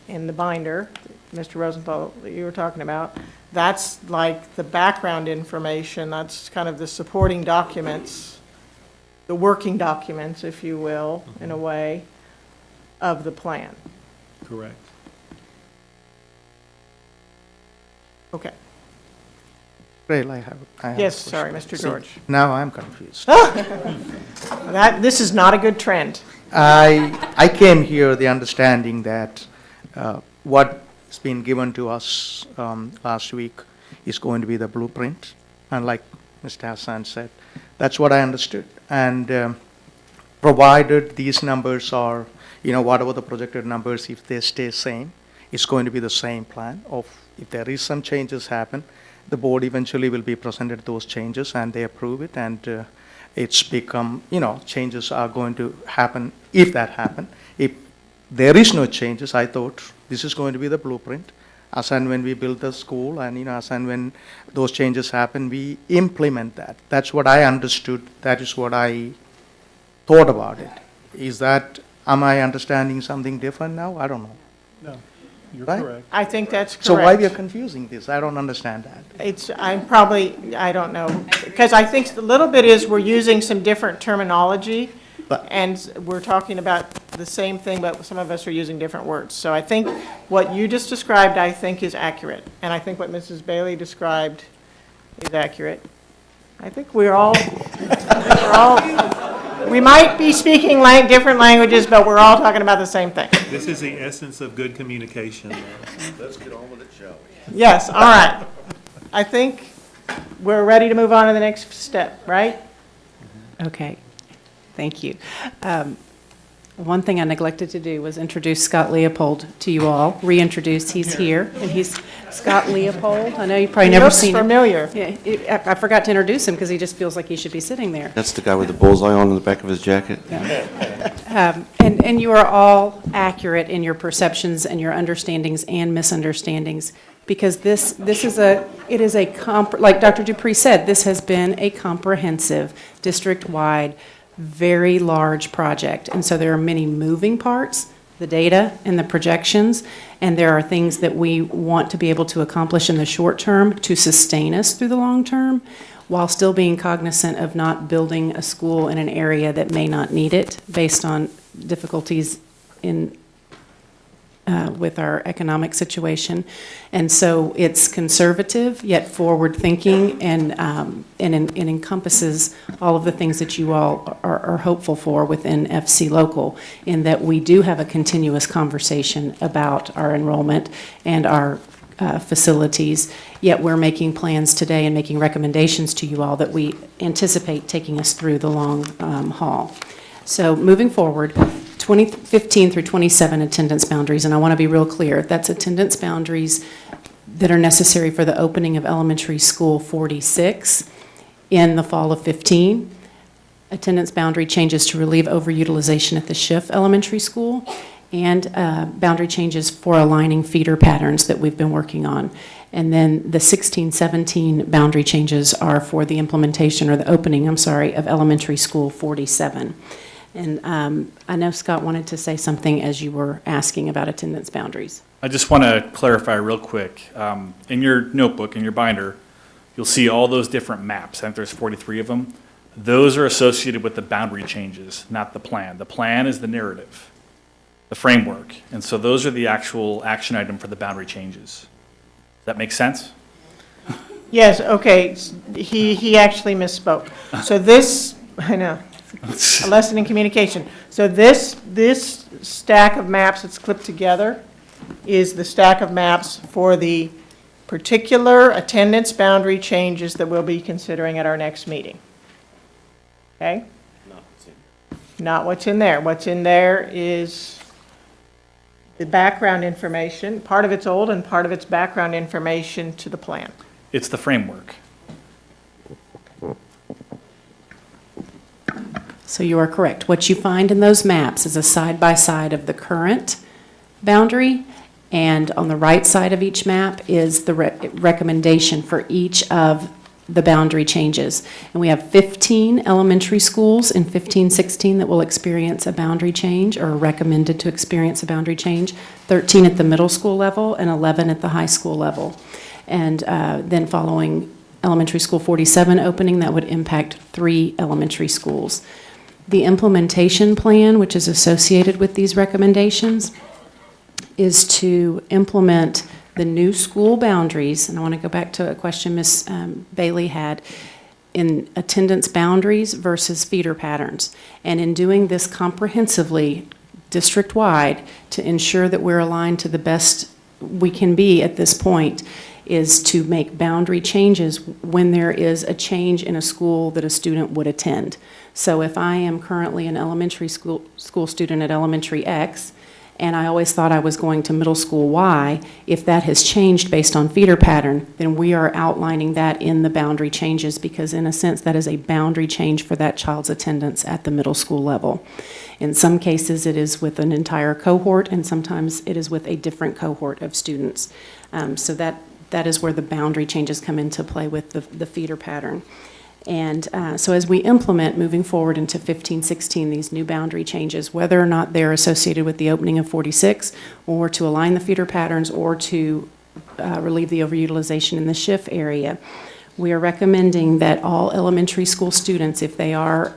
in the binder, Mr. Rosenthal, that you were talking about, that's like the background information, that's kind of the supporting documents, the working documents, if you will, in a way, of the plan. Correct. Okay. Rail, I have a Yes, question. sorry, Mr. See, George. Now I'm confused. This is not a good trend. I came here the understanding that what's been given to us last week is going to be the blueprint, and like Mr. Hassan said, that's what I understood. And provided these numbers are, whatever the projected numbers, if they stay same, it's going to be the same plan of if there is some changes happen, the board eventually will be presented those changes and they approve it, and it's become, changes are going to happen if that happen. If there is no changes, I thought this is going to be the blueprint. As and when we build the school and, as and when those changes happen, we implement that. That's what I understood. That is what I thought about it. Am I understanding something different now? I don't know. No, you're Right? correct. I think that's correct. So why we are confusing this? I don't understand that. I don't know, because I think a little bit is we're using some different terminology, But- and we're talking about the same thing, but some of us are using different words. So I think what you just described, I think, is accurate, and I think what Mrs. Bailey described is accurate. I think we might be speaking different languages, but we're all talking about the same thing. This is the essence of good communication. Let's get on with it, shall we? Yes, all right. I think we're ready to move on to the next step, right? Okay, thank you. One thing I neglected to do was introduce Scott Leopold to you all, reintroduce, he's here, and he's Scott Leopold. I know you've probably never seen him. He looks familiar. Yeah, I forgot to introduce him because he just feels like he should be sitting there. That's the guy with the bullseye on the back of his jacket? And you are all accurate in your perceptions and your understandings and misunderstandings, because this is like Dr. Dupree said, this has been a comprehensive, district-wide, very large project. And so there are many moving parts, the data and the projections, and there are things that we want to be able to accomplish in the short term to sustain us through the long term, while still being cognizant of not building a school in an area that may not need it based on difficulties with our economic situation. And so it's conservative yet forward-thinking, and encompasses all of the things that you all are hopeful for within FC Local, in that we do have a continuous conversation about our enrollment and our facilities, yet we're making plans today and making recommendations to you all that we anticipate taking us through the long haul. So moving forward, 2015 through 27 attendance boundaries, and I want to be real clear, that's attendance boundaries that are necessary for the opening of elementary school 46 in the fall of 15. Attendance boundary changes to relieve overutilization at the Schiff Elementary School, and boundary changes for aligning feeder patterns that we've been working on. And then the 16-17 boundary changes are for the implementation, or the opening, of elementary school 47. And I know Scott wanted to say something as you were asking about attendance boundaries. I just want to clarify real quick. In your notebook, in your binder, you'll see all those different maps. I think there's 43 of them. Those are associated with the boundary changes, not the plan. The plan is the narrative, the framework. And so those are the actual action item for the boundary changes. Does that make sense? Yes, okay, he actually misspoke. So this, I know, a lesson in communication. So this stack of maps that's clipped together is the stack of maps for the particular attendance boundary changes that we'll be considering at our next meeting. Okay? Not what's in there. What's in there is the background information. Part of it's old and part of it's background information to the plan. It's the framework. So you are correct. What you find in those maps is a side-by-side of the current boundary, and on the right side of each map is the recommendation for each of the boundary changes. And we have 15 elementary schools in 15-16 that will experience a boundary change, or are recommended to experience a boundary change, 13 at the middle school level and 11 at the high school level. And then following elementary school 47 opening, that would impact 3 elementary schools. The implementation plan, which is associated with these recommendations, is to implement the new school boundaries, and I want to go back to a question Ms. Bailey had, in attendance boundaries versus feeder patterns. And in doing this comprehensively, district-wide, to ensure that we're aligned to the best we can be at this point, is to make boundary changes when there is a change in a school that a student would attend. So if I am currently an elementary school student at elementary X, and I always thought I was going to middle school Y. If that has changed based on feeder pattern, then we are outlining that in the boundary changes, because in a sense that is a boundary change for that child's attendance at the middle school level. In some cases, it is with an entire cohort, and sometimes it is with a different cohort of students. So that is where the boundary changes come into play with the feeder pattern. And so as we implement moving forward into 15-16 these new boundary changes, whether or not they're associated with the opening of 46, or to align the feeder patterns, or to relieve the overutilization in the SHIF area, we are recommending that all elementary school students, if they are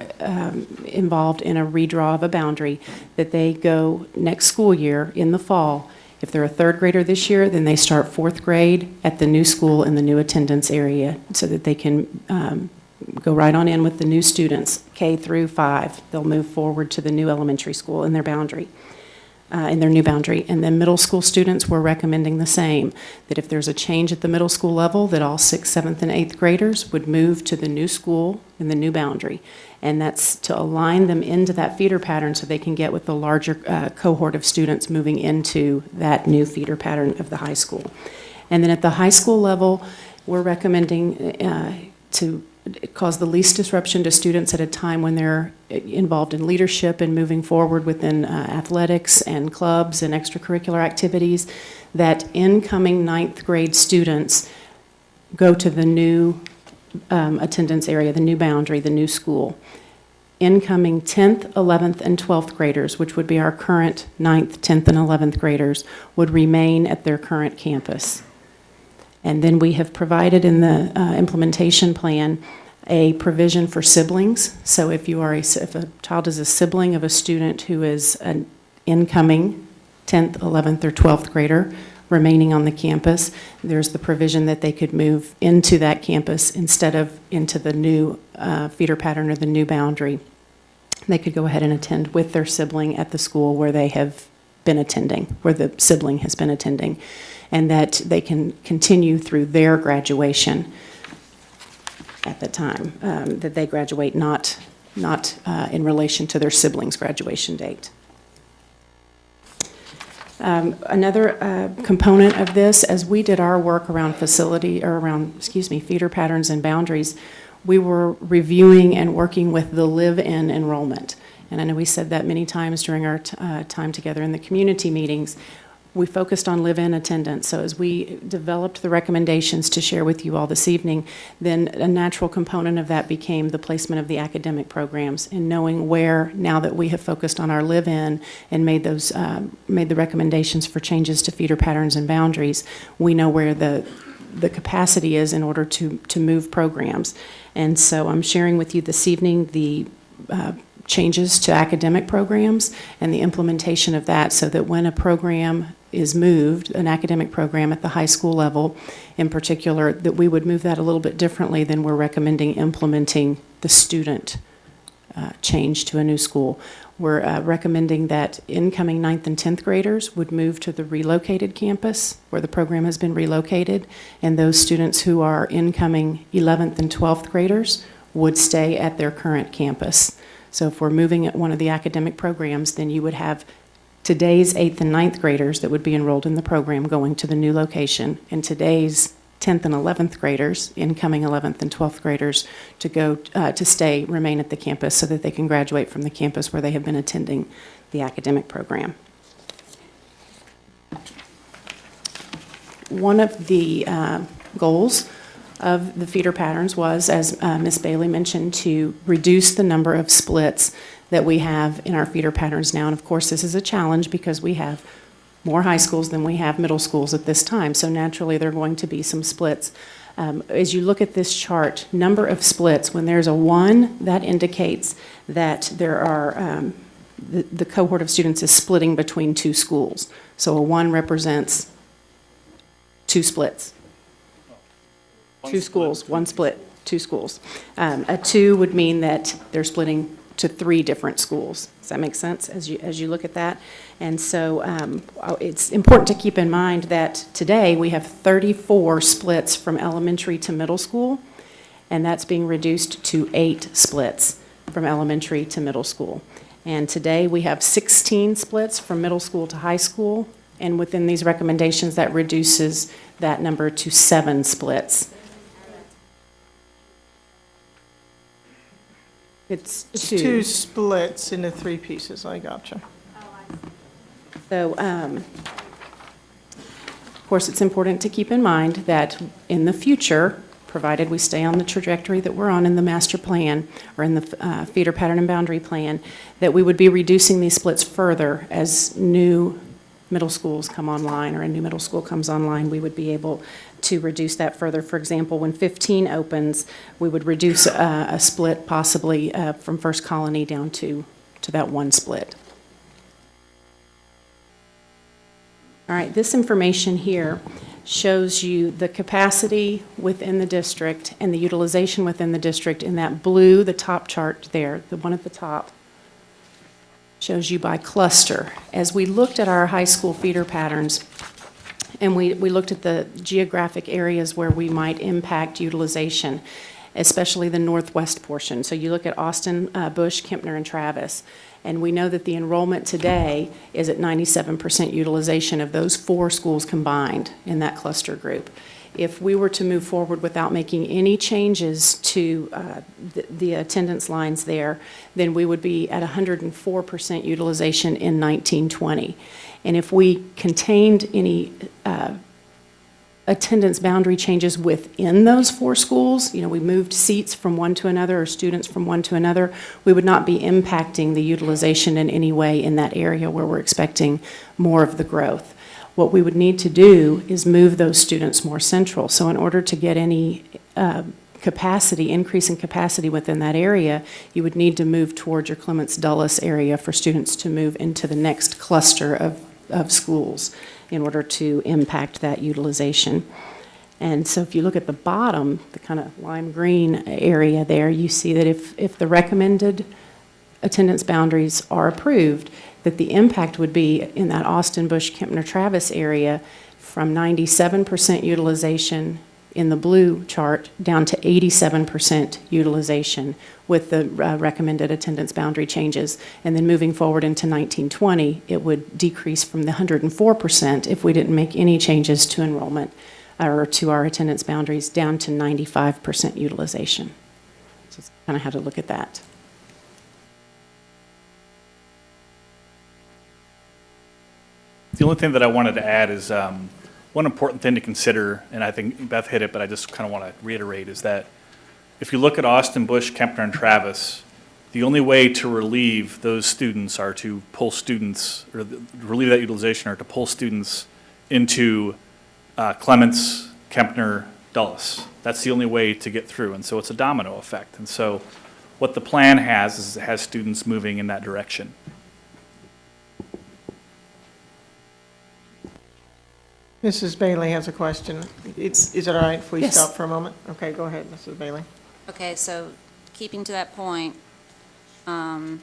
involved in a redraw of a boundary, that they go next school year in the fall. If they're a third grader this year, then they start fourth grade at the new school in the new attendance area, so that they can go right on in with the new students, K through 5. They'll move forward to the new elementary school in their boundary, in their new boundary. And then middle school students, we're recommending the same, that if there's a change at the middle school level, that all 6th, 7th, and 8th graders would move to the new school in the new boundary. And that's to align them into that feeder pattern so they can get with the larger cohort of students moving into that new feeder pattern of the high school. And then at the high school level, we're recommending to cause the least disruption to students at a time when they're involved in leadership and moving forward within athletics and clubs and extracurricular activities, that incoming 9th grade students go to the new attendance area, the new boundary, the new school. Incoming 10th, 11th, and 12th graders, which would be our current 9th, 10th, and 11th graders, would remain at their current campus. And then we have provided in the implementation plan a provision for siblings. So if a child is a sibling of a student who is an incoming 10th, 11th, or 12th grader remaining on the campus, there's the provision that they could move into that campus instead of into the new feeder pattern or the new boundary. They could go ahead and attend with their sibling at the school where they have been attending, where the sibling has been attending, and that they can continue through their graduation at the time that they graduate, not in relation to their sibling's graduation date. Another component of this, as we did our work around feeder patterns and boundaries, we were reviewing and working with the live-in enrollment. And I know we said that many times during our time together in the community meetings. We focused on live-in attendance. So as we developed the recommendations to share with you all this evening, then a natural component of that became the placement of the academic programs, and knowing where, now that we have focused on our live-in and made the recommendations for changes to feeder patterns and boundaries, we know where the capacity is in order to move programs. And so I'm sharing with you this evening the changes to academic programs and the implementation of that, so that when a program is moved, an academic program at the high school level in particular, that we would move that a little bit differently than we're recommending implementing the student change to a new school. We're recommending that incoming 9th and 10th graders would move to the relocated campus where the program has been relocated, and those students who are incoming 11th and 12th graders would stay at their current campus. So if we're moving at one of the academic programs, then you would have today's 8th and 9th graders that would be enrolled in the program going to the new location, and today's 10th and 11th graders, incoming 11th and 12th graders, to go to remain at the campus so that they can graduate from the campus where they have been attending the academic program. One of the goals of the feeder patterns was, as Ms. Bailey mentioned, to reduce the number of splits that we have in our feeder patterns now. And of course, this is a challenge because we have more high schools than we have middle schools at this time. So naturally, there are going to be some splits. As you look at this chart, number of splits, when there's a 1, that indicates that there are, the cohort of students is splitting between 2 schools. So a 1 represents 2 splits. 2 schools, 1 split, 2 schools. A 2 would mean that they're splitting to 3 different schools. Does that make sense as you look at that? And so it's important to keep in mind that today we have 34 splits from elementary to middle school, and that's being reduced to 8 splits from elementary to middle school. And today, we have 16 splits from middle school to high school, and within these recommendations, that reduces that number to 7 splits. It's It's two. 2 splits into 3 pieces, I gotcha. So, of course, it's important to keep in mind that in the future, provided we stay on the trajectory that we're on in the master plan or in the feeder pattern and boundary plan, that we would be reducing these splits further as new middle schools come online or a new middle school comes online. We would be able to reduce that further. For example, when 15 opens, we would reduce a split possibly from First Colony down to that 1 split. All right, this information here shows you the capacity within the district and the utilization within the district in that blue, the top chart there, the one at the top, shows you by cluster. As we looked at our high school feeder patterns, and we looked at the geographic areas where we might impact utilization, especially the northwest portion. So you look at Austin, Bush, Kempner, and Travis. And we know that the enrollment today is at 97% utilization of those 4 schools combined in that cluster group. If we were to move forward without making any changes to the attendance lines there, then we would be at 104% utilization in 1920. And if we contained any attendance boundary changes within those 4 schools, we moved seats from one to another or students from one to another, we would not be impacting the utilization in any way in that area where we're expecting more of the growth. What we would need to do is move those students more central. So in order to get any increase in capacity within that area, you would need to move towards your Clements Dulles area for students to move into the next cluster of schools in order to impact that utilization. And so if you look at the bottom, the kind of lime green area there, you see that if the recommended attendance boundaries are approved, that the impact would be in that Austin, Bush, Kempner, Travis area from 97% utilization in the blue chart down to 87% utilization with the recommended attendance boundary changes. And then moving forward into 1920, it would decrease from the 104% if we didn't make any changes to enrollment or to our attendance boundaries down to 95% utilization. So it's kind of how to look at that. The only thing that I wanted to add is one important thing to consider, and I think Beth hit it, but I just kind of want to reiterate, is that if you look at Austin, Bush, Kempner, and Travis, the only way to relieve those students are to pull students, or relieve that utilization, or to pull students into Clements, Kempner, Dulles. That's the only way to get through, and so it's a domino effect. And so what the plan has is it has students moving in that direction. Mrs. Bailey has a question. Is it all right if we Yes. stop for a moment? Okay, go ahead, Mrs. Bailey. Okay, so keeping to that point, when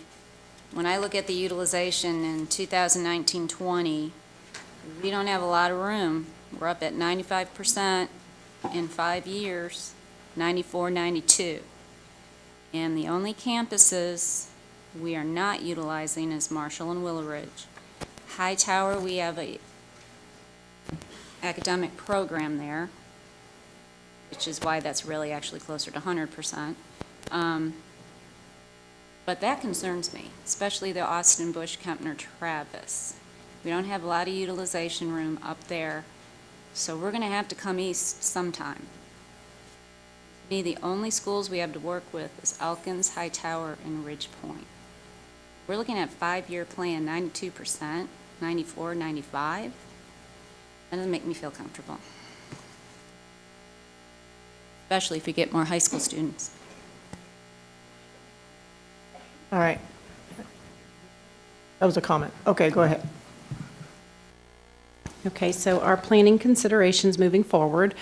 I look at the utilization in 2019-20, we don't have a lot of room. We're up at 95% in 5 years, 94, 92. And the only campuses we are not utilizing is Marshall and Willow Ridge. Hightower, we have a academic program there, which is why that's really actually closer to 100%. But that concerns me, especially the Austin, Bush, Kempner, Travis. We don't have a lot of utilization room up there, so we're going to have to come east sometime. To me, the only schools we have to work with is Elkins, Hightower, and Ridge Point. We're looking at 5-year plan, 92%, 94, 95. That doesn't make me feel comfortable, especially if we get more high school students. All right. That was a comment. Okay, go ahead. Okay, so our planning considerations moving forward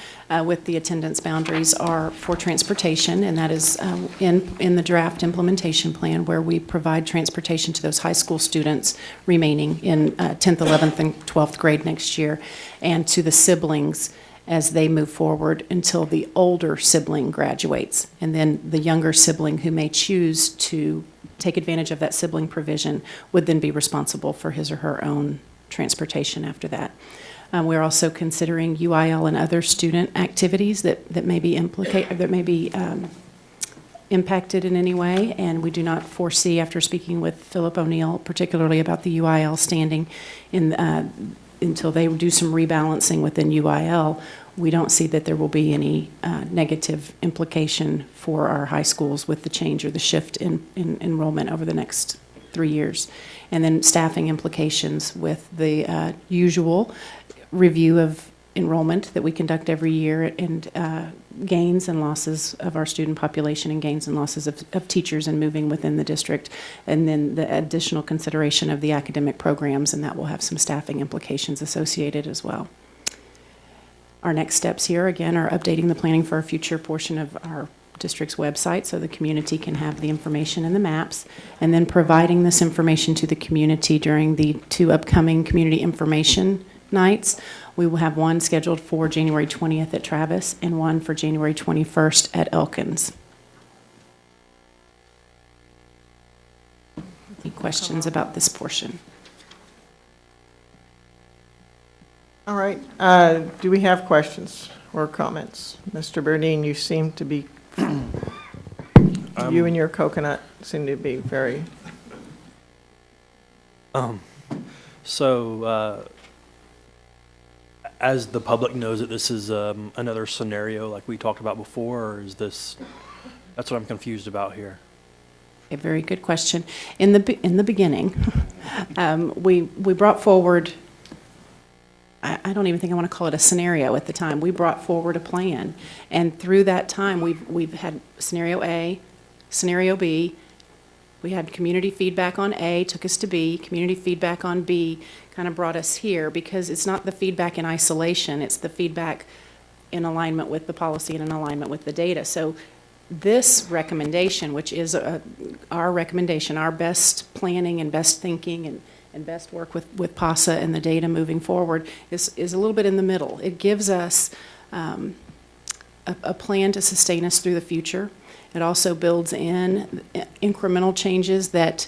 with the attendance boundaries are for transportation, and that is in the draft implementation plan where we provide transportation to those high school students remaining in 10th, 11th, and 12th grade next year, and to the siblings as they move forward until the older sibling graduates. And then the younger sibling who may choose to take advantage of that sibling provision would then be responsible for his or her own transportation after that. We're also considering UIL and other student activities that may be impacted in any way, and we do not foresee, after speaking with Philip O'Neill, particularly about the UIL standing in, until they do some rebalancing within UIL, we don't see that there will be any negative implication for our high schools with the change or the shift in enrollment over the next 3 years. And then staffing implications with the usual review of enrollment that we conduct every year, and gains and losses of our student population and gains and losses of teachers and moving within the district, and then the additional consideration of the academic programs, and that will have some staffing implications associated as well. Our next steps here, again, are updating the planning for a future portion of our district's website so the community can have the information and the maps, and then providing this information to the community during the 2 upcoming community information nights. We will have one scheduled for January 20th at Travis and one for January 21st at Elkins. Any questions about this portion? All right, do we have questions or comments? Mr. Burdine, you seem to be, you and your coconut seem to be very... As the public knows that this is another scenario like we talked about before, or is this, that's what I'm confused about here. A very good question. In the beginning, we brought forward, I don't even think I want to call it a scenario at the time. We brought forward a plan, and through that time, we've had scenario A, scenario B. We had community feedback on A, took us to B. Community feedback on B kind of brought us here, because it's not the feedback in isolation, it's the feedback in alignment with the policy and in alignment with the data. So this recommendation, which is our recommendation, our best planning and best thinking and best work with PASA and the data moving forward, is a little bit in the middle. It gives us a plan to sustain us through the future. It also builds in incremental changes that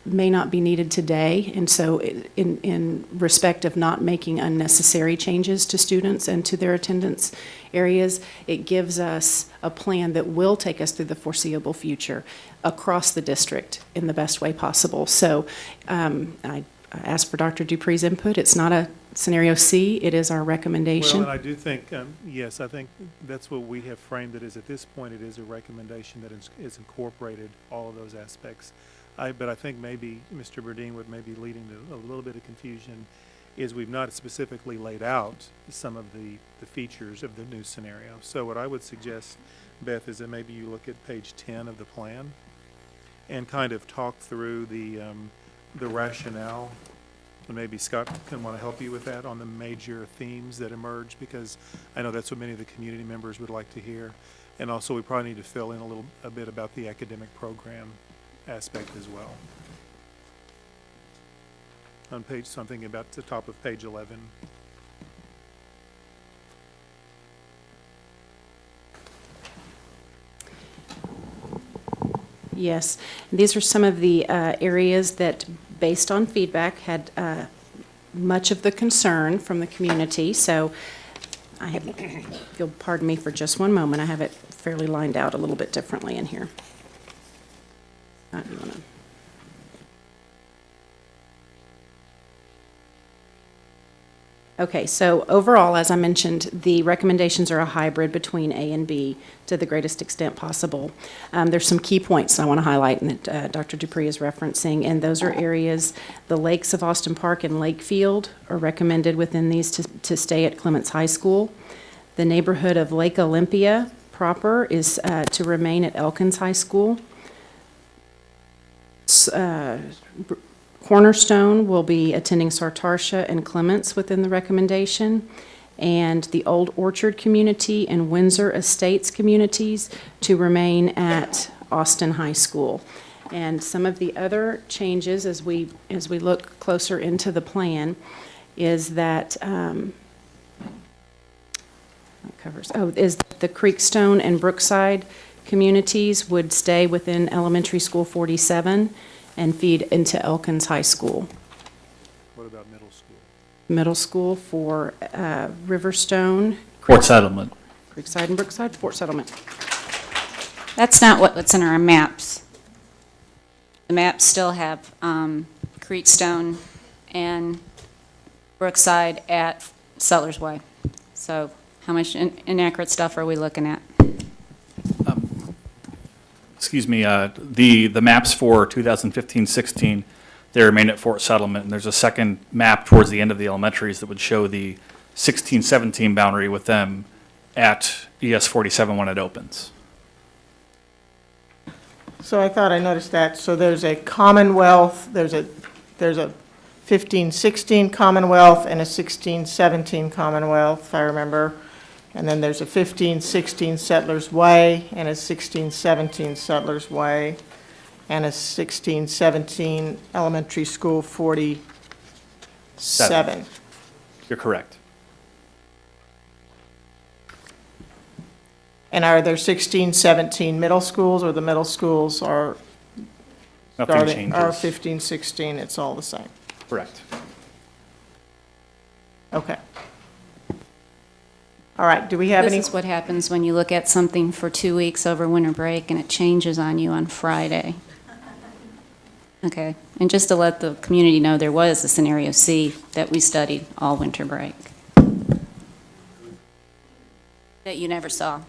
may not be needed today, and so in respect of not making unnecessary changes to students and to their attendance areas, it gives us a plan that will take us through the foreseeable future across the district in the best way possible. So I asked for Dr. Dupree's input. It's not a scenario C, it is our recommendation. Well, and I do think, yes, I think that's what we have framed it as. At this point, it is a recommendation that is incorporated all of those aspects. But I think maybe Mr. Burdine would maybe leading to a little bit of confusion is we've not specifically laid out some of the features of the new scenario. So what I would suggest, Beth, is that maybe you look at page 10 of the plan and kind of talk through the rationale. And maybe Scott can want to help you with that on the major themes that emerge, because I know that's what many of the community members would like to hear. And also we probably need to fill in a bit about the academic program aspect as well. On page, something about the top of page 11. Yes, these are some of the areas that, based on feedback, had much of the concern from the community. So I have, if you'll pardon me for just one moment, I have it fairly lined out a little bit differently in here. You wanna... Okay, so overall, as I mentioned, the recommendations are a hybrid between A and B to the greatest extent possible. There's some key points I want to highlight and that Dr. Dupree is referencing, and those are areas, the lakes of Austin Park and Lakefield are recommended within these to stay at Clements High School. The neighborhood of Lake Olympia proper is to remain at Elkins High School. Cornerstone will be attending Sartarsha and Clements within the recommendation, and the Old Orchard community and Windsor Estates communities to remain at Austin High School. And some of the other changes as we look closer into the plan is that covers, is the Creekstone and Brookside communities would stay within Elementary School 47 and feed into Elkins High School. What about middle school? Middle school for Riverstone, Fort Settlement. Creekside and Brookside, Fort Settlement. That's not what's in our maps. The maps still have Creekstone and Brookside at Settlers Way. So how much inaccurate stuff are we looking at? Excuse me, the maps for 2015-16, they remain at Fort Settlement, and there's a second map towards the end of the elementaries that would show the 16-17 boundary with them at ES 47 when it opens. So I thought I noticed that. So there's a Commonwealth, there's a 15-16 Commonwealth and a 16-17 Commonwealth, if I remember. And then there's a 15-16 Settlers Way and a 16-17 Settlers Way and a 16-17 Elementary School 47. You're correct. And are there 16-17 middle schools, or the middle schools are Nothing changes. Are 15-16, it's all the same? Correct. Okay. All right, do we have any? This is what happens when you look at something for 2 weeks over winter break and it changes on you on Friday. Okay, and just to let the community know, there was a scenario C that we studied all winter break that you never saw.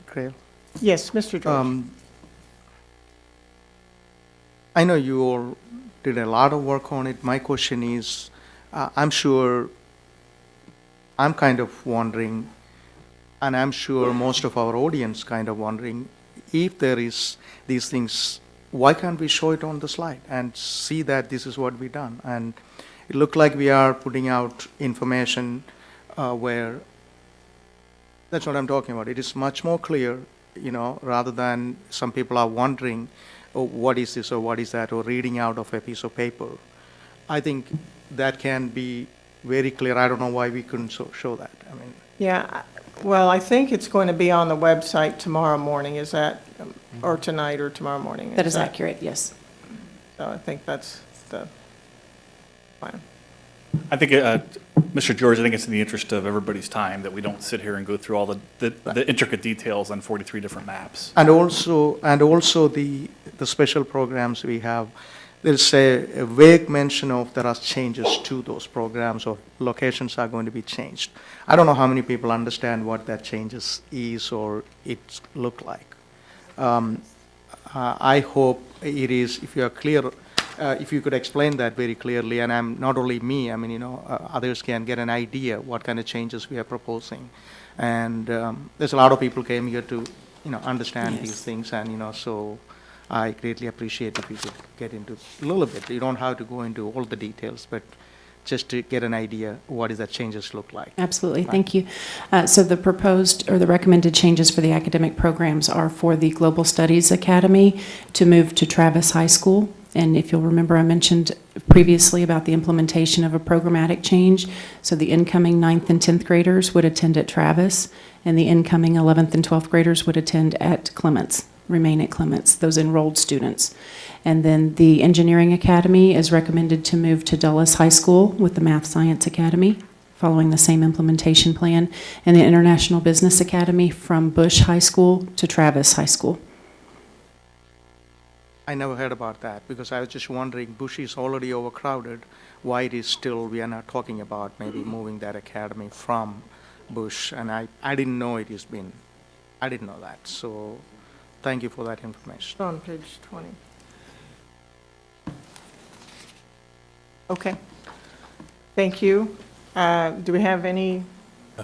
Grail? Yes, Mr. George. I know you all did a lot of work on it. My question is, I'm sure, I'm kind of wondering, and I'm sure most of our audience kind of wondering, if there is these things, why can't we show it on the slide and see that this is what we've done? And it looked like we are putting out information where, that's what I'm talking about. It is much more clear, you know, rather than some people are wondering, oh, what is this or what is that, or reading out of a piece of paper. I think that can be very clear. I don't know why we couldn't show that. I mean, Yeah, well, I think it's going to be on the website tomorrow morning, is that, or tonight or tomorrow morning? That is accurate, yes. So I think that's the plan. I think, Mr. George, I think it's in the interest of everybody's time that we don't sit here and go through all the intricate details on 43 different maps. and also the special programs we have, there's a vague mention of there are changes to those programs, or locations are going to be changed. I don't know how many people understand what that changes is or it look like. I hope it is, if you are clear, if you could explain that very clearly, and I'm not only me, I mean, you know, others can get an idea what kind of changes we are proposing. And there's a lot of people came here to, you know, understand these things, and, you know, so I greatly appreciate if you could get into a little bit. You don't have to go into all the details, but just to get an idea what does that changes look like. Absolutely, thank you. So the proposed or the recommended changes for the academic programs are for the Global Studies Academy to move to Travis High School. And if you'll remember, I mentioned previously about the implementation of a programmatic change. So the incoming 9th and 10th graders would attend at Travis, and the incoming 11th and 12th graders would attend at Clements, remain at Clements, those enrolled students. And then the Engineering Academy is recommended to move to Dulles High School with the Math Science Academy, following the same implementation plan, and the International Business Academy from Bush High School to Travis High School. I never heard about that, because I was just wondering, Bush is already overcrowded, why it is still, we are not talking about maybe moving that academy from Bush, and I didn't know it has been, I didn't know that, so thank you for that information. On page 20. Okay. Thank you. Do we have any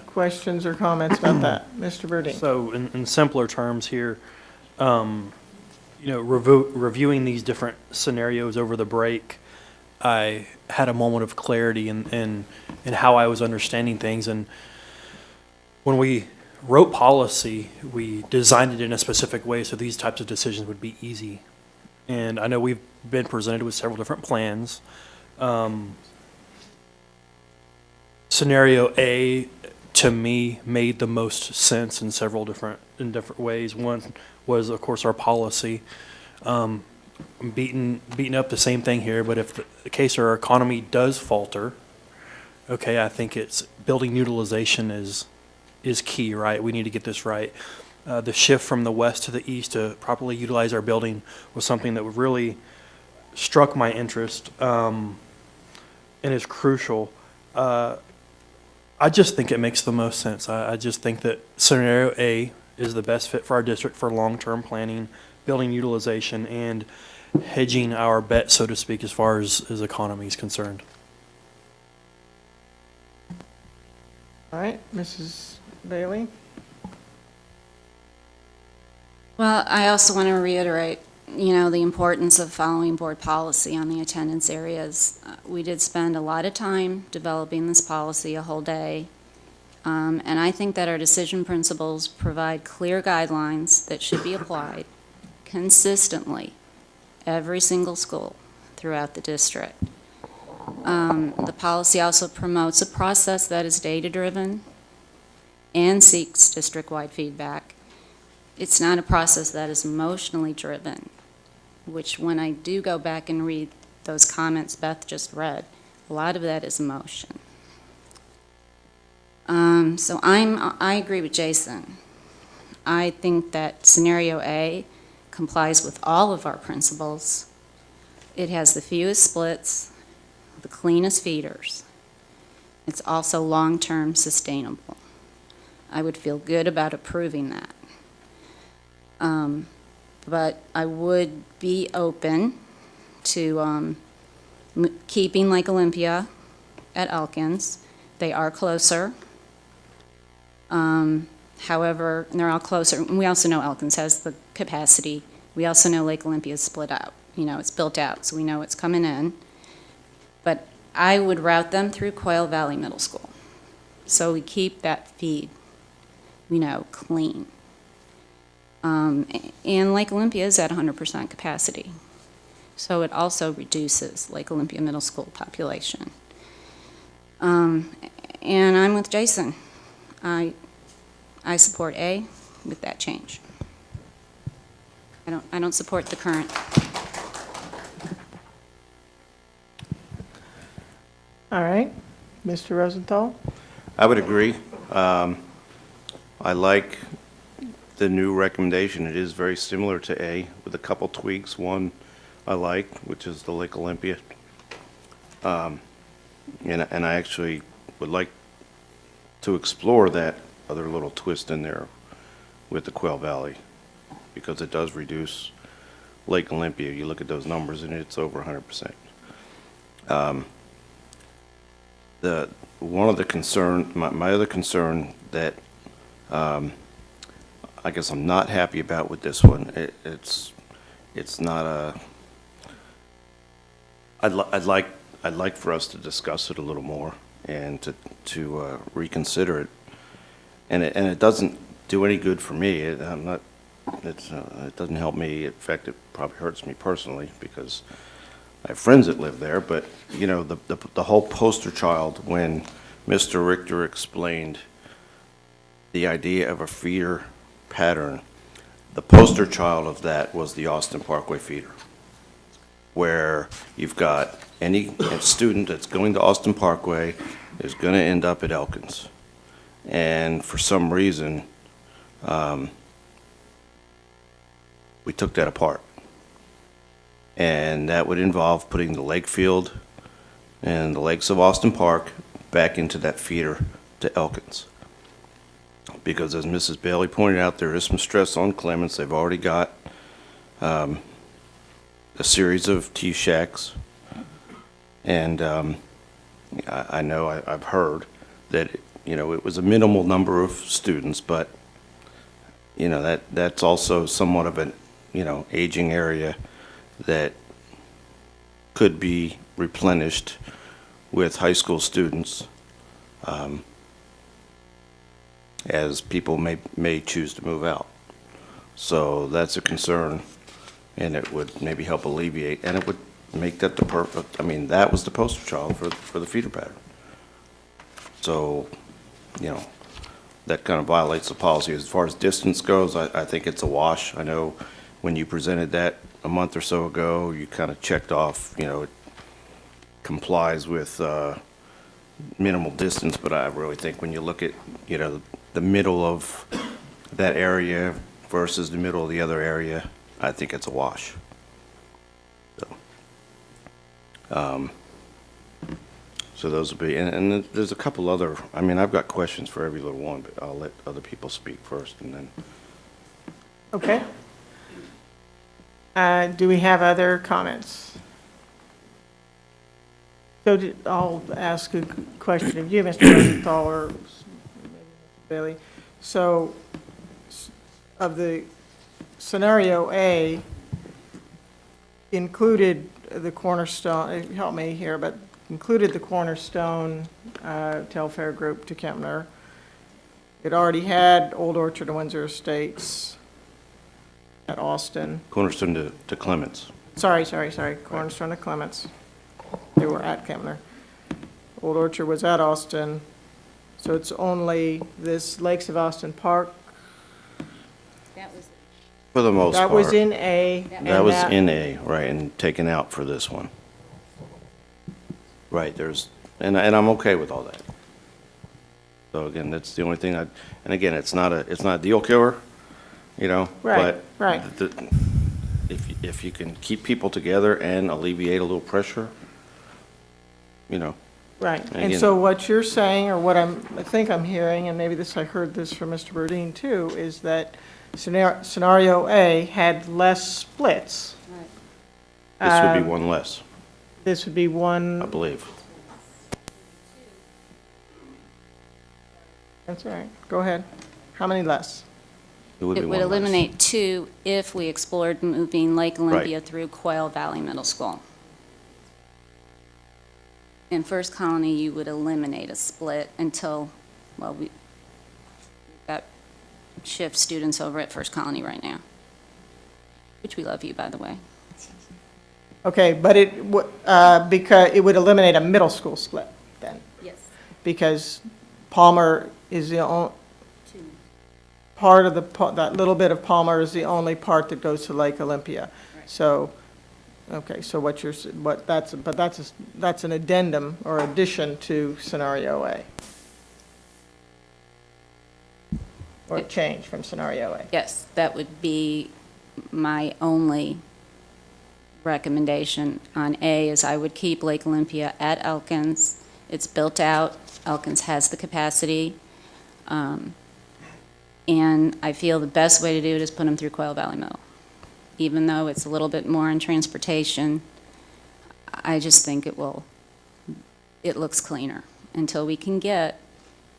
questions or comments about that? Mr. Burdine? So in simpler terms here, you know, reviewing these different scenarios over the break, I had a moment of clarity in how I was understanding things. And when we wrote policy, we designed it in a specific way so these types of decisions would be easy. And I know we've been presented with several different plans. scenario A, to me, made the most sense in several different ways. One was, of course, our policy. Beating up the same thing here, but if the case our economy does falter, okay, I think it's building utilization is key, right? We need to get this right. The shift from the west to the east to properly utilize our building was something that really struck my interest and is crucial. I just think it makes the most sense. I just think that scenario A is the best fit for our district for long-term planning, building utilization, and hedging our bet, so to speak, as far as economy is concerned. All right, Mrs. Bailey? Well, I also want to reiterate, the importance of following board policy on the attendance areas. We did spend a lot of time developing this policy, a whole day, and I think that our decision principles provide clear guidelines that should be applied consistently every single school throughout the district. The policy also promotes a process that is data-driven and seeks district-wide feedback. It's not a process that is emotionally driven, which when I do go back and read those comments Beth just read, a lot of that is emotion. So I agree with Jason. I think that scenario A complies with all of our principles. It has the fewest splits, the cleanest feeders. It's also long-term sustainable. I would feel good about approving that. But I would be open to keeping Lake Olympia at Elkins. They are closer. However, they're all closer. We also know Elkins has the capacity. We also know Lake Olympia is split out. It's built out, so we know it's coming in. But I would route them through Quail Valley Middle School. So we keep that feed, clean. And Lake Olympia is at 100% capacity. So it also reduces Lake Olympia Middle School population. And I'm with Jason. I support A with that change. I don't support the current. All right, Mr. Rosenthal? I would agree. I like the new recommendation. It is very similar to A with a couple tweaks. One I like, which is the Lake Olympia. And I actually would like to explore that other little twist in there with the Quail Valley, because it does reduce Lake Olympia. You look at those numbers and it's over 100%. One of the concern, my other concern that I guess I'm not happy about with this one, it's not a. I'd like for us to discuss it a little more and to reconsider it, and it doesn't do any good for me. It doesn't help me. In fact, it probably hurts me personally because I have friends that live there. But the whole poster child when Mr. Richter explained the idea of a feeder pattern, the poster child of that was the Austin Parkway feeder, where you've got any student that's going to Austin Parkway is going to end up at Elkins. And for some reason, we took that apart. And that would involve putting the lake field and the lakes of Austin Park back into that feeder to Elkins. Because as Mrs. Bailey pointed out, there is some stress on Clements. They've already got a series of T-shacks. And I know I've heard that, it was a minimal number of students, but, that's also somewhat of an, aging area that could be replenished with high school students as people may choose to move out. So that's a concern, and it would maybe help alleviate, and it would make that that was the poster child for the feeder pattern. So, that kind of violates the policy. As far as distance goes, I think it's a wash. I know when you presented that a month or so ago, you kind of checked off, it complies with minimal distance, but I really think when you look at, the middle of that area versus the middle of the other area, I think it's a wash. So those would be, and then there's a couple other, I've got questions for every little one, but I'll let other people speak first and then. Okay. Do we have other comments? So I'll ask a question of you, Mr. Rosenthal, or maybe Mr. Bailey. So of the scenario A included the Cornerstone, help me here, but included the Cornerstone Telfair Group to Kempner. It already had Old Orchard and Windsor Estates at Austin. Cornerstone to Clements. Sorry. Cornerstone to Clements. They were at Kempner. Old Orchard was at Austin. So it's only this Lakes of Austin Park. That was, For the most part. That was in A. That was in A, right, and taken out for this one. Right, and I'm okay with all that. So again, that's the only thing and again, it's not a deal killer, Right, but right. if you can keep people together and alleviate a little pressure, Right, and Again- so what you're saying, or what I think I'm hearing, and maybe I heard this from Mr. Burdine too, is that scenario A had less splits. right. this would be one less, This would be I one, believe. that's all right, go ahead. How many less? It be would one less. eliminate 2 if we explored moving Lake Olympia Right. through Quail Valley Middle School. In First Colony, you would eliminate a split until, well, we've got shift students over at First Colony right now, which we love you, by the way. Okay, but because it would eliminate a middle school split then, Yes. because Palmer is the only, part of that little bit of Palmer is the only part that goes to Lake Olympia. Right. So, okay, so that's an addendum or addition to scenario A. Or a change from scenario A. Yes, that would be my only recommendation on A, is I would keep Lake Olympia at Elkins. It's built out, Elkins has the capacity, and I feel the best way to do it is put them through Quail Valley Middle. Even though it's a little bit more in transportation, I just think it looks cleaner until we can get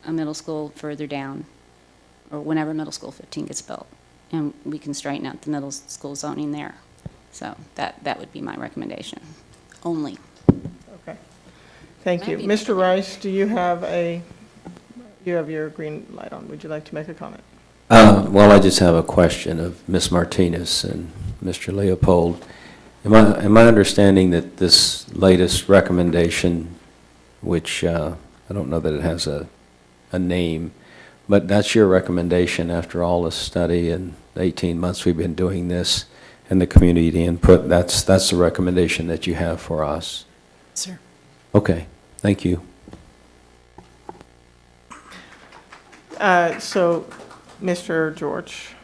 a middle school further down, or whenever middle school 15 gets built, and we can straighten out the middle school zoning there. So that would be my recommendation, only. Okay, thank you. Might be- Mr. Rice, do you have your green light on? Would you like to make a comment? Well, I just have a question of Ms. Martinez and Mr. Leopold. Am I understanding that this latest recommendation, which I don't know that it has a name, but that's your recommendation after all this study and 18 months we've been doing this and the community input, that's the recommendation that you have for us? Sir. Okay, thank you. So, Mr. George.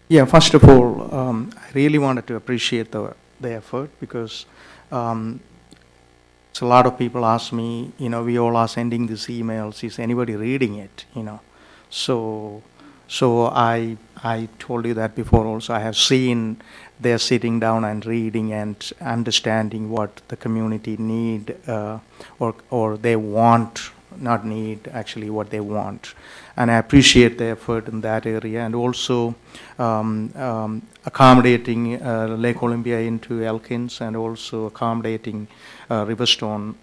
Yeah, first of all, I really wanted to appreciate the effort because so a lot of people ask me, we all are sending these emails, is anybody reading it, So I told you that before also. I have seen they're sitting down and reading and understanding what the community need or they want, not need, actually what they want. And I appreciate the effort in that area, and also accommodating Lake Olympia into Elkins, and also accommodating Riverstone.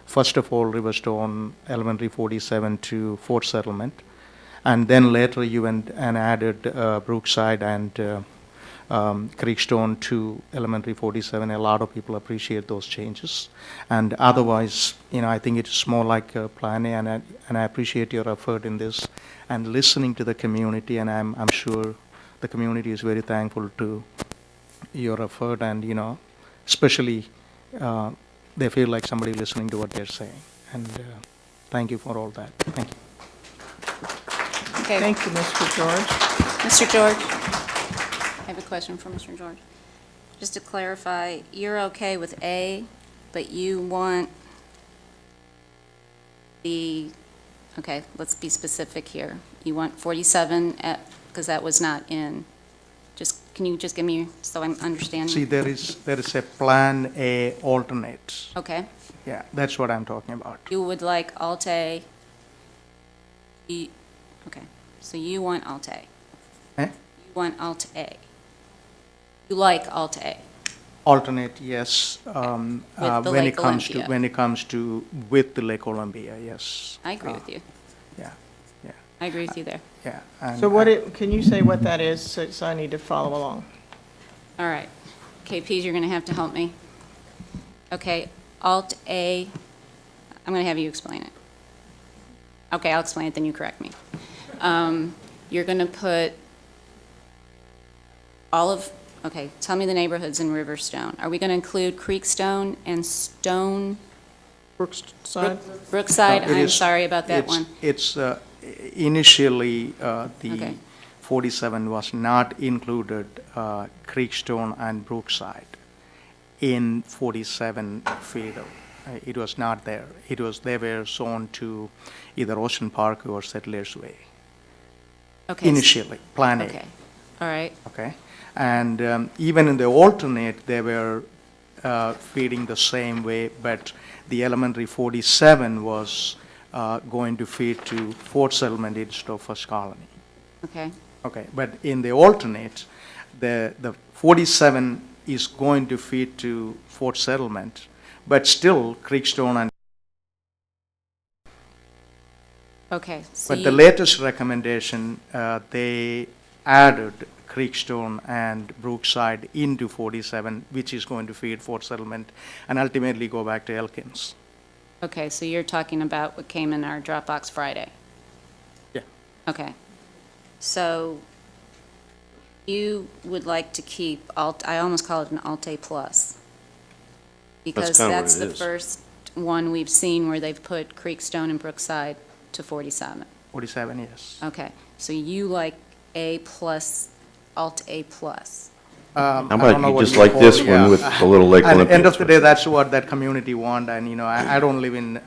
First of all, Riverstone Elementary 47 to Fort Settlement, and then later you went and added Brookside and Creekstone to Elementary 47. A lot of people appreciate those changes. And otherwise, I think it's more like a Plan A, and I appreciate your effort in this and listening to the community, and I'm sure the community is very thankful to your effort, and, especially they feel like somebody listening to what they're saying. And thank you for all that. Thank you. Okay. Thank you, Mr. George. Mr. George, I have a question for Mr. George. Just to clarify, you're okay with A, but you want okay, let's be specific here. You want 47 because that was not in. Can you just give me, so I'm understanding? See, there is a Plan A alternate. Okay. Yeah, that's what I'm talking about. You would like Alt A. Okay, so you want Alt A. Eh? You want Alt A. You like Alt A. Alternate, yes. the When Lake it comes to with the Lake Olympia, yes. I agree with you. Yeah, yeah, I agree with you there. yeah. And, So can you say what that is, so I need to follow along? All right. KPs, you're going to have to help me. Okay, Alt A, I'm going to have you explain it. Okay, I'll explain it, then you correct me. You're going to put okay, tell me the neighborhoods in Riverstone. Are we going to include Creekstone and Stone? Brookside? Brookside, it I'm is- sorry about that one. It's initially, the Okay. 47 was not included, Creekstone and Brookside in 47 feeder. It was not there. They were zoned to either Ocean Park or Settlers Way. Okay. Initially, Plan A. Okay, all right. Okay, and even in the alternate, they were feeding the same way, but the Elementary 47 was going to feed to Fort Settlement instead of First Colony. Okay, Okay, but in the alternate, the 47 is going to feed to Fort Settlement, but still Creekstone and. okay. So But the latest recommendation, they added Creekstone and Brookside into 47, which is going to feed Fort Settlement and ultimately go back to Elkins. Okay, so you're talking about what came in our Dropbox Friday? Yeah. Okay. So you would like to keep I almost call it an Alt-A plus. Because kinda what that's it the is. first one we've seen where they've put Creekstone and Brookside to 47. 47, yes. Okay, so you like A plus, Alt-A plus. How about you just like this one with a little Lake At the Olympia? end of the day, that's what that community want, and, I don't live in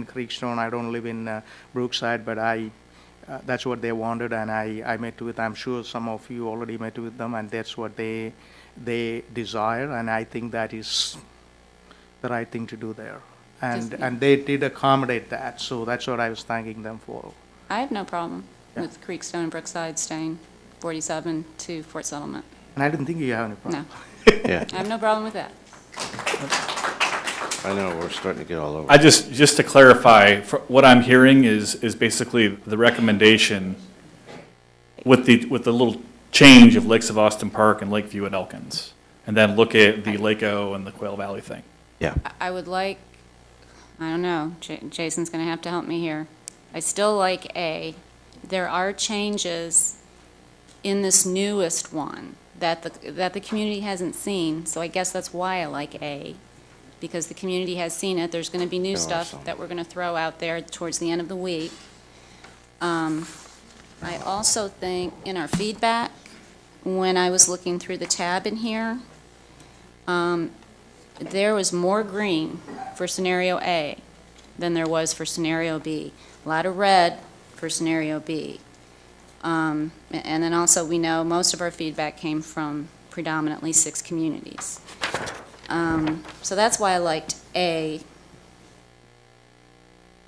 Creekstone, I don't live in Brookside, but that's what they wanted, and I met with, I'm sure some of you already met with them, and that's what they desire, and I think that is the right thing to do there. And they did accommodate that, so that's what I was thanking them for. I have no problem Yeah. with Creekstone and Brookside staying 47 to Fort Settlement. And I didn't think you have any problem. No, Yeah, I have no problem with that. I know, we're starting to get all over. I just to clarify, what I'm hearing is basically the recommendation with the little change of Lakes of Austin Park and Lakeview at Elkins, and then look at the Lake-O and the Quail Valley thing. Yeah, I would like, I don't know, Jason's going to have to help me here. I still like A. There are changes in this newest one that the community hasn't seen, so I guess that's why I like A, because the community has seen it. There's going to be new stuff Awesome. that we're going to throw out there towards the end of the week. I also think in our feedback, when I was looking through the tab in here, there was more green for scenario A than there was for scenario B. A lot of red for scenario B. And then also, we know most of our feedback came from predominantly 6 communities. So that's why I liked A.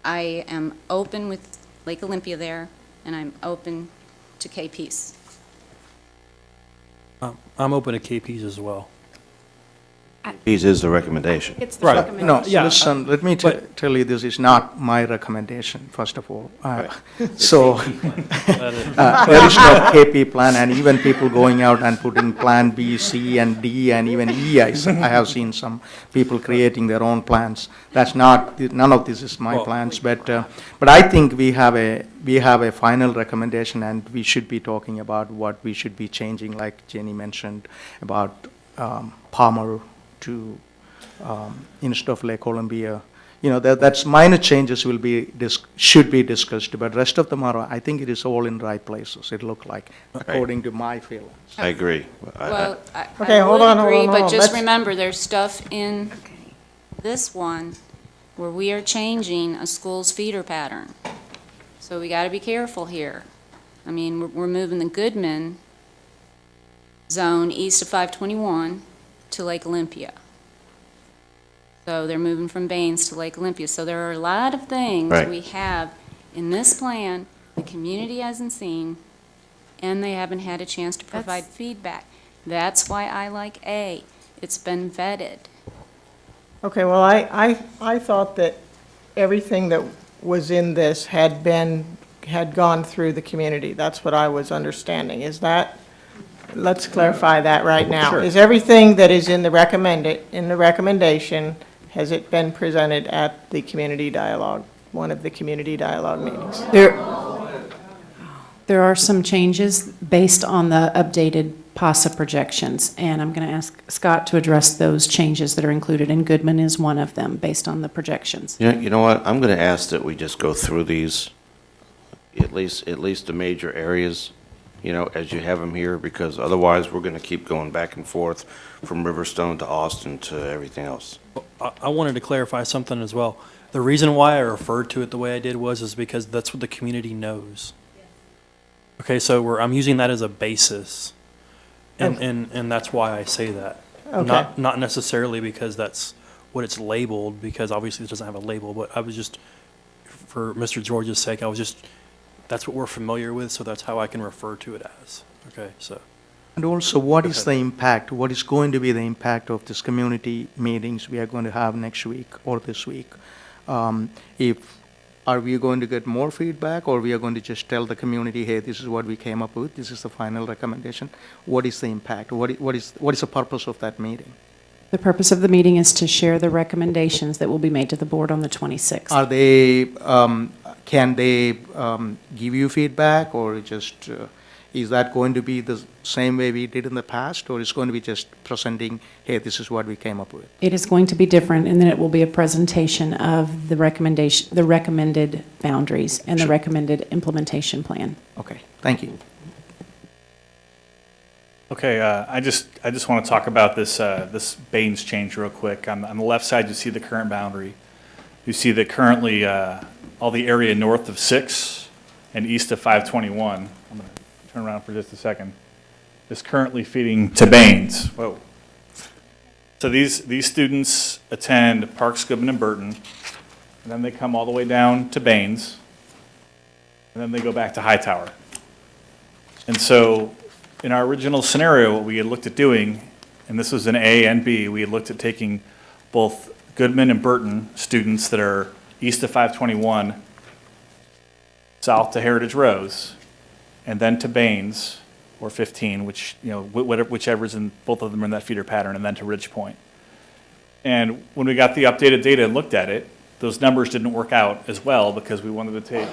I am open with Lake Olympia there, and I'm open to KPs. I'm open to KPs as well. These is the recommendation. It's the Right. recommendation. No, Yeah, listen, let me tell you, this is not my recommendation, first of all. So, there is no KP plan, and even people going out and putting Plan B, C, and D, and even E, I have seen some people creating their own plans. That's not, none of this is my Well, plans, but I think we have a final recommendation, and we should be talking about what we should be changing, like Jenny mentioned, about Palmer to instead of Lake Columbia. You know, that's minor changes should be discussed, but rest of them are, I think it is all in right places, it look like, according to my feelings. I agree. Well, Okay, I hold would on, hold agree, on, hold but on. just Let's- remember, there's stuff in this one where we are changing a school's feeder pattern. So we got to be careful here. I mean, we're moving the Goodman zone east of 521 to Lake Olympia. So they're moving from Baines to Lake Olympia. So there are a lot of things Right. we have in this plan the community hasn't seen, and they haven't had a chance to provide feedback. That's why I like A. It's been vetted. Okay, well, I thought that everything that was in this had gone through the community. That's what I was understanding. Is that, let's clarify that right now. Sure. Is everything that is in the recommendation, has it been presented at the community dialogue, one of the community dialogue meetings? There are some changes based on the updated PASA projections, and I'm going to ask Scott to address those changes that are included, and Goodman is one of them, based on the projections. Yeah, you know what, I'm going to ask that we just go through these, at least the major areas, you know, as you have them here, because otherwise we're going to keep going back and forth from Riverstone to Austin to everything else. I wanted to clarify something as well. The reason why I referred to it the way I did is because that's what the community knows. Okay, so I'm using that as a basis, and that's why I say that. Okay. Not necessarily because that's what it's labeled, because obviously it doesn't have a label, but I was just, for Mr. George's sake, that's what we're familiar with, so that's how I can refer to it as. Okay, so. And also, what is the impact, what is going to be the impact of this community meetings we are going to have next week or this week? Are we going to get more feedback, or we are going to just tell the community, hey, this is what we came up with, this is the final recommendation? What is the impact? What is the purpose of that meeting? The purpose of the meeting is to share the recommendations that will be made to the board on the 26th. Are they, can they give you feedback, or just, is that going to be the same way we did in the past, or is it going to be just presenting, hey, this is what we came up with? It is going to be different, and then it will be a presentation of the recommendation, the recommended boundaries and the Sure. recommended implementation plan. Okay, thank you. Okay, I just want to talk about this Baines change real quick. On the left side, you see the current boundary. You see that currently all the area north of 6 and east of 521, I'm going to turn around for just a second, is currently feeding to Baines. Whoa. So these students attend Parks, Goodman, and Burton, and then they come all the way down to Baines, and then they go back to Hightower. And so in our original scenario, what we had looked at doing, and this was an A and B, we had looked at taking both Goodman and Burton students that are east of 521, south to Heritage Rose, and then to Baines, or 15, which, you know, whichever's in, both of them are in that feeder pattern, and then to Ridge Point. And when we got the updated data and looked at it, those numbers didn't work out as well, because we wanted to take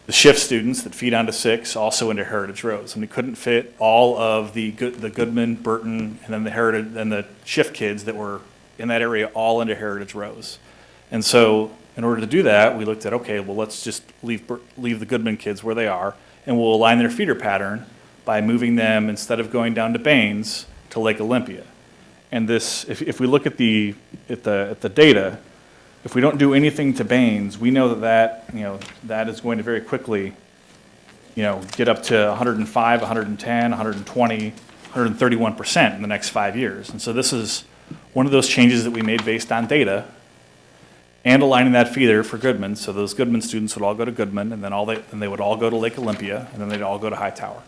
the shift students that feed onto 6 also into Heritage Rose, and we couldn't fit all of the Goodman, Burton, and then the Heritage, and the shift kids that were in that area all into Heritage Rose. And so in order to do that, we looked at, okay, well, let's just leave the Goodman kids where they are, and we'll align their feeder pattern by moving them, instead of going down to Baines, to Lake Olympia. And this, if we look at the data, if we don't do anything to Baines, we know that is going to very quickly, get up to 105, 110, 120, 131% in the next 5 years. And so this is one of those changes that we made based on data, and aligning that feeder for Goodman. So those Goodman students would all go to Goodman, and then they would all go to Lake Olympia, and then they'd all go to Hightower.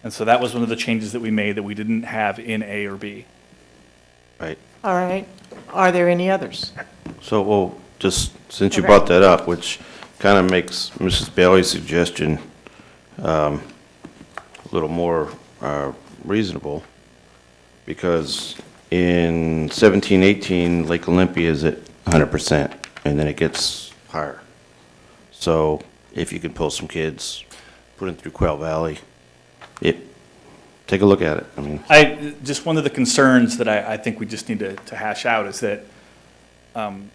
And so that was one of the changes that we made that we didn't have in A or B. Right. All right. Are there any others? So, well, just since you Okay. brought that up, which kind of makes Mrs. Bailey's suggestion a little more reasonable, because in 17-18, Lake Olympia is at 100%, and then it gets higher. So if you could pull some kids, put them through Quail Valley, take a look at it. I mean, Just one of the concerns that I think we just need to hash out is that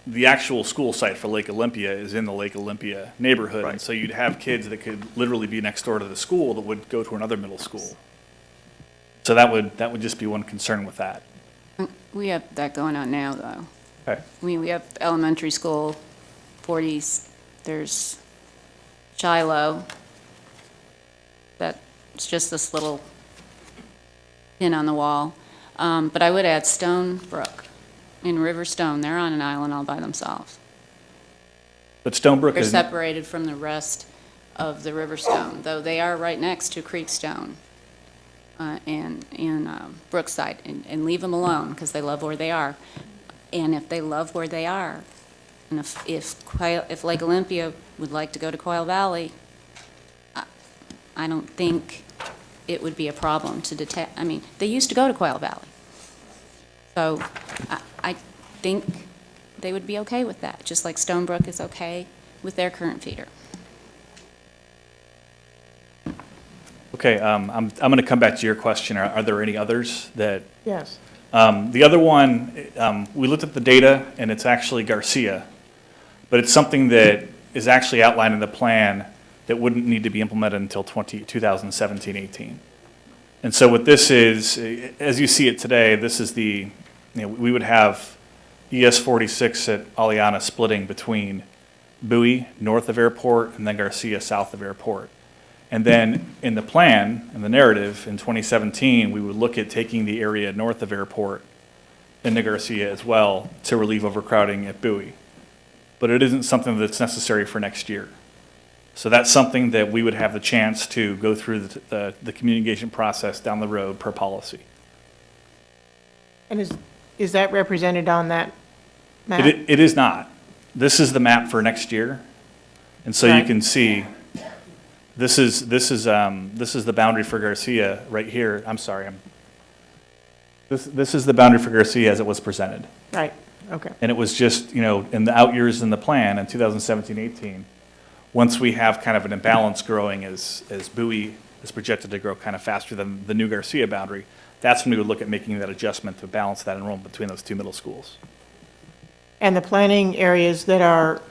the actual school site for Lake Olympia is in the Lake Olympia neighborhood. And so you'd have kids that could literally be next door to the school that would go to another middle school. So that would just be one concern with that. We have that going on now, though. Okay. I mean, we have elementary school, 40s, there's Shiloh, that's just this little pin on the wall. But I would add Stone Brook in River Stone, they're on an island all by themselves. But Stonebrook They're is, separated from the rest of the River Stone, though they are right next to Creekstone and Brookside, and leave them alone because they love where they are. And if they love where they are, and if Lake Olympia would like to go to Quail Valley, I don't think it would be a problem to detach. I mean, they used to go to Quail Valley. So I think they would be okay with that, just like Stonebrook is okay with their current feeder. okay, I'm going to come back to your question. Are there any others that? Yes. The other one, we looked at the data, and it's actually Garcia, but it's something that is actually outlined in the plan that wouldn't need to be implemented until 2017-18. And so what this is, as you see it today, this is we would have ES 46 at Aliana splitting between Bowie, north of airport, and then Garcia, south of airport. And then in the plan, in the narrative, in 2017, we would look at taking the area north of airport into Garcia as well to relieve overcrowding at Bowie. But it isn't something that's necessary for next year. So that's something that we would have the chance to go through the communication process down the road per policy. And is that represented on that map? It is not. This is the map for next year. And so you Right. can see, this is the boundary for Garcia right here. I'm sorry. This is the boundary for Garcia as it was presented. Right, okay. And it was just, in the out years in the plan in 2017-18, once we have kind of an imbalance growing as Bowie is projected to grow kind of faster than the new Garcia boundary, that's when we would look at making that adjustment to balance that enrollment between those two middle schools. And the planning areas that are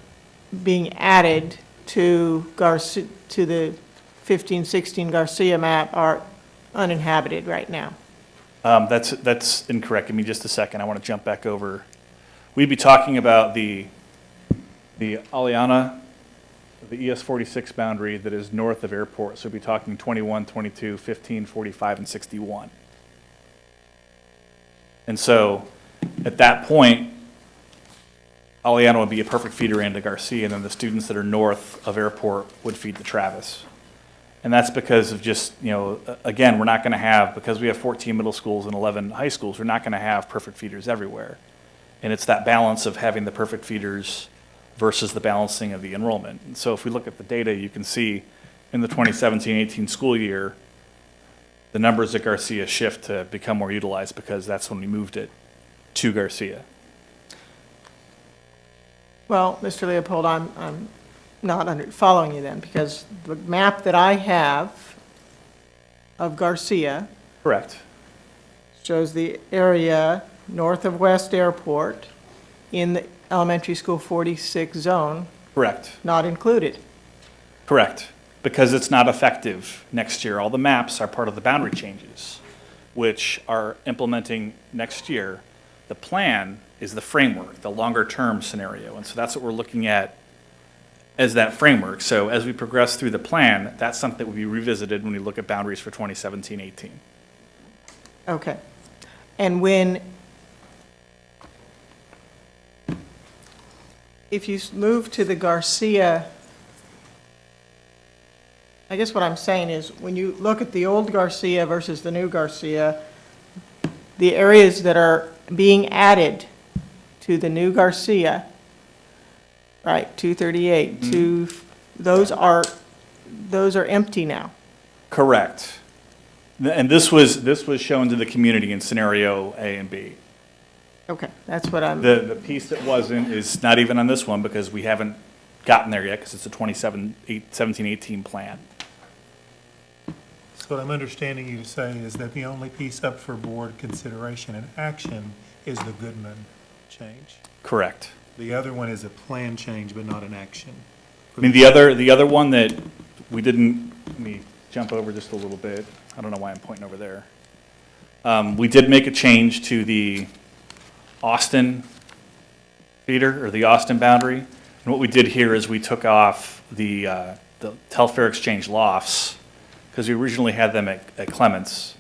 being added to the 15-16 Garcia map are uninhabited right now? That's incorrect. Give me just a second. I want to jump back over. We'd be talking about the Aliana, the ES 46 boundary that is north of airport. So we'd be talking 21, 22, 15, 45, and 61. And so at that point, Aliana would be a perfect feeder into Garcia, and then the students that are north of airport would feed to Travis. And that's because of just, again, we're not going to have, because we have 14 middle schools and 11 high schools, we're not going to have perfect feeders everywhere. And it's that balance of having the perfect feeders versus the balancing of the enrollment. And so if we look at the data, you can see in the 2017-18 school year, the numbers at Garcia shift to become more utilized because that's when we moved it to Garcia. Well, Mr. Leopold, I'm not following you then, because the map that I have of Garcia Correct. shows the area north of West Airport in the elementary school 46 zone, Correct. not included. Correct. Because it's not effective next year. All the maps are part of the boundary changes, which are implementing next year. The plan is the framework, the longer-term scenario. And so that's what we're looking at as that framework. So as we progress through the plan, that's something that will be revisited when we look at boundaries for 2017-18. Okay. And if you move to the Garcia, I guess what I'm saying is, when you look at the old Garcia versus the new Garcia, the areas that are being added to the new Garcia, right, 238, those are empty now. Correct. And this was shown to the community in scenario A and B. Okay, that's what I'm, The piece that wasn't is not even on this one because we haven't gotten there yet because it's a 17-18 plan. So what I'm understanding you to say is that the only piece up for board consideration and action is the Goodman change. Correct. The other one is a plan change, but not an action. I mean, the other one that we didn't, let me jump over just a little bit. I don't know why I'm pointing over there. We did make a change to the Austin feeder, or the Austin boundary. And what we did here is we took off the Telfair Exchange lofts, because we originally had them at Clements.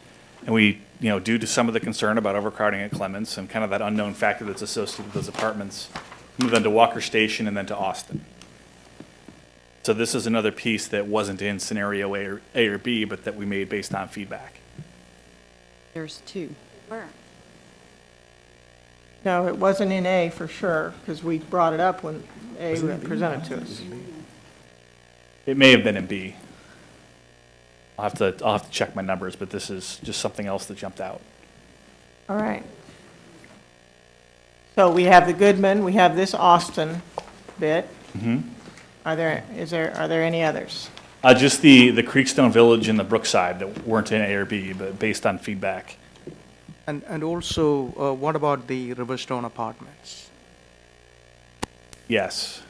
And we, due to some of the concern about overcrowding at Clements and kind of that unknown factor that's associated with those apartments, moved them to Walker Station and then to Austin. So this is another piece that wasn't in scenario A or B, but that we made based on feedback. There's two. Where? no, it wasn't in A for sure, because we brought it up when A presented to us. It may have been in B. I'll have to check my numbers, but this is just something else that jumped out. All right. So we have the Goodman, we have this Austin bit. Are there any others? Just the Creekstone Village and the Brookside that weren't in A or B, but based on feedback. And also, what about the Riverstone Apartments? Yes.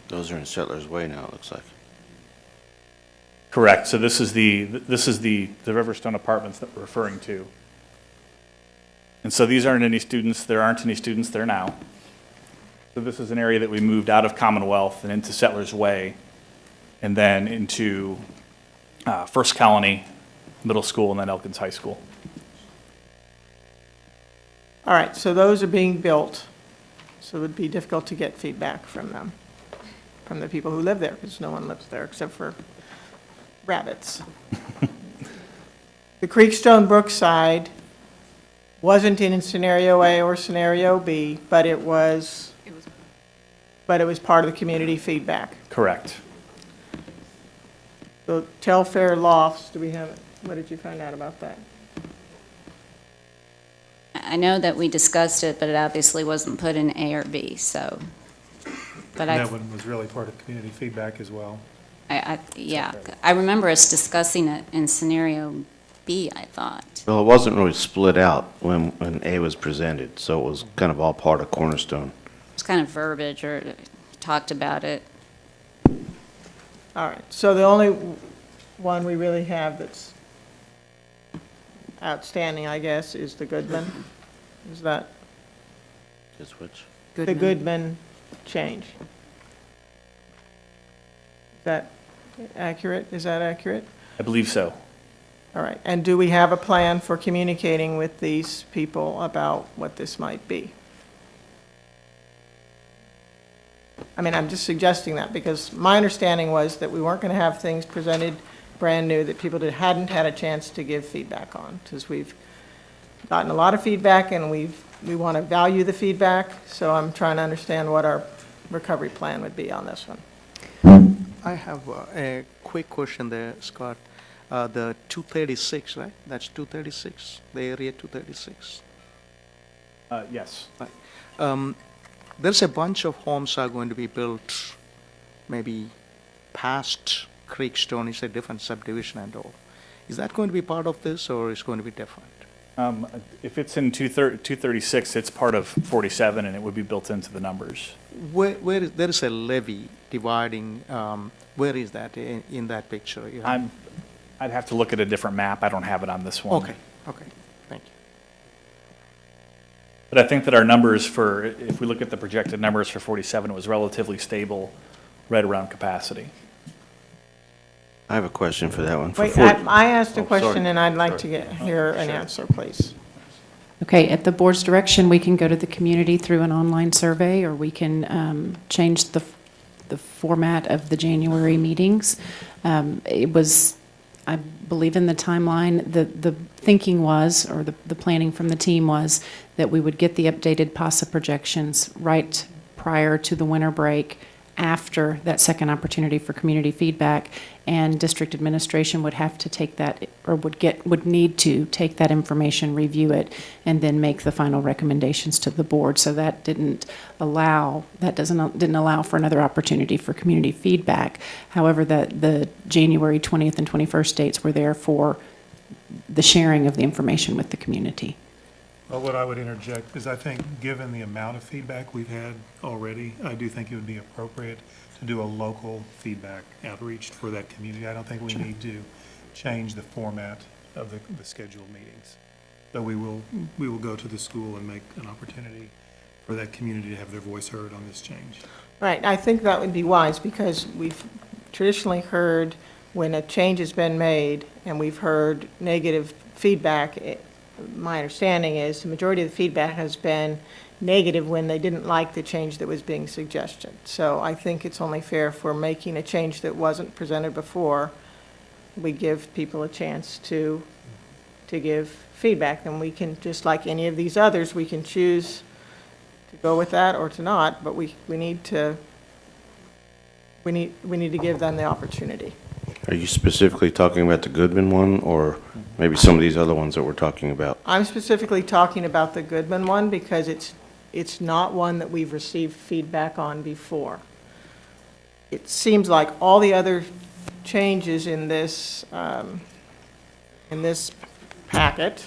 Those are in Settlers Way now, it looks like. Correct. So this is the Riverstone Apartments that we're referring to. And so these aren't any students, there aren't any students there now. So this is an area that we moved out of Commonwealth and into Settlers Way, and then into First Colony Middle School and then Elkins High School. All right, so those are being built, so it would be difficult to get feedback from them, from the people who live there, because no one lives there except for rabbits. The Creekstone Brookside wasn't in scenario A or scenario B, but it was part of the community feedback. Correct. The Telfair Lofts, do we have it? What did you find out about that? I know that we discussed it, but it obviously wasn't put in A or B, so. But And that one was really part of community feedback as well. yeah, I remember us discussing it in scenario B, I thought. Well, it wasn't really split out when A was presented, so it was kind of all part of Cornerstone. It was kind of verbiage or talked about it. All right, so the only one we really have that's outstanding, I guess, is the Goodman. Is that Just which? the Goodman change? Is that accurate? Is that accurate? I believe so. All right, and do we have a plan for communicating with these people about what this might be? I mean, I'm just suggesting that because my understanding was that we weren't going to have things presented brand new that people hadn't had a chance to give feedback on, because we've gotten a lot of feedback and we want to value the feedback, so I'm trying to understand what our recovery plan would be on this one. I have a quick question there, Scott. The 236, right? That's 236, the area 236. Yes. Right. There's a bunch of homes are going to be built, maybe past Creekstone, is a different subdivision and all. Is that going to be part of this, or is it going to be different? If it's in 236, it's part of 47, and it would be built into the numbers. There is a levee dividing, where is that in that picture? I'd have to look at a different map. I don't have it on this one. Okay, thank you. But I think that our numbers if we look at the projected numbers for 47, it was relatively stable right around capacity. I have a question for that one. Wait, I asked a Oh, sorry. question and I'd like to Sorry. hear an answer, please. Okay, at the board's direction, we can go to the community through an online survey, or we can change the format of the January meetings. It was I believe in the timeline, the thinking was, or the planning from the team was, that we would get the updated PASA projections right prior to the winter break, after that second opportunity for community feedback, and district administration would have to take that, or would need to take that information, review it, and then make the final recommendations to the board. So that didn't allow for another opportunity for community feedback. However, the January 20th and 21st dates were there for the sharing of the information with the community. Well, what I would interject is I think, given the amount of feedback we've had already, I do think it would be appropriate to do a local feedback outreach for that community. I don't think we need to change the format of the scheduled meetings. But we will go to the school and make an opportunity for that community to have their voice heard on this change. Right, I think that would be wise, because we've traditionally heard when a change has been made and we've heard negative feedback, my understanding is the majority of the feedback has been negative when they didn't like the change that was being suggested. So I think it's only fair, for making a change that wasn't presented before, we give people a chance to give feedback. And we can, just like any of these others, we can choose to go with that or to not, but we need to give them the opportunity. Are you specifically talking about the Goodman one, or maybe some of these other ones that we're talking about? I'm specifically talking about the Goodman one because it's not one that we've received feedback on before. It seems like all the other changes in this packet,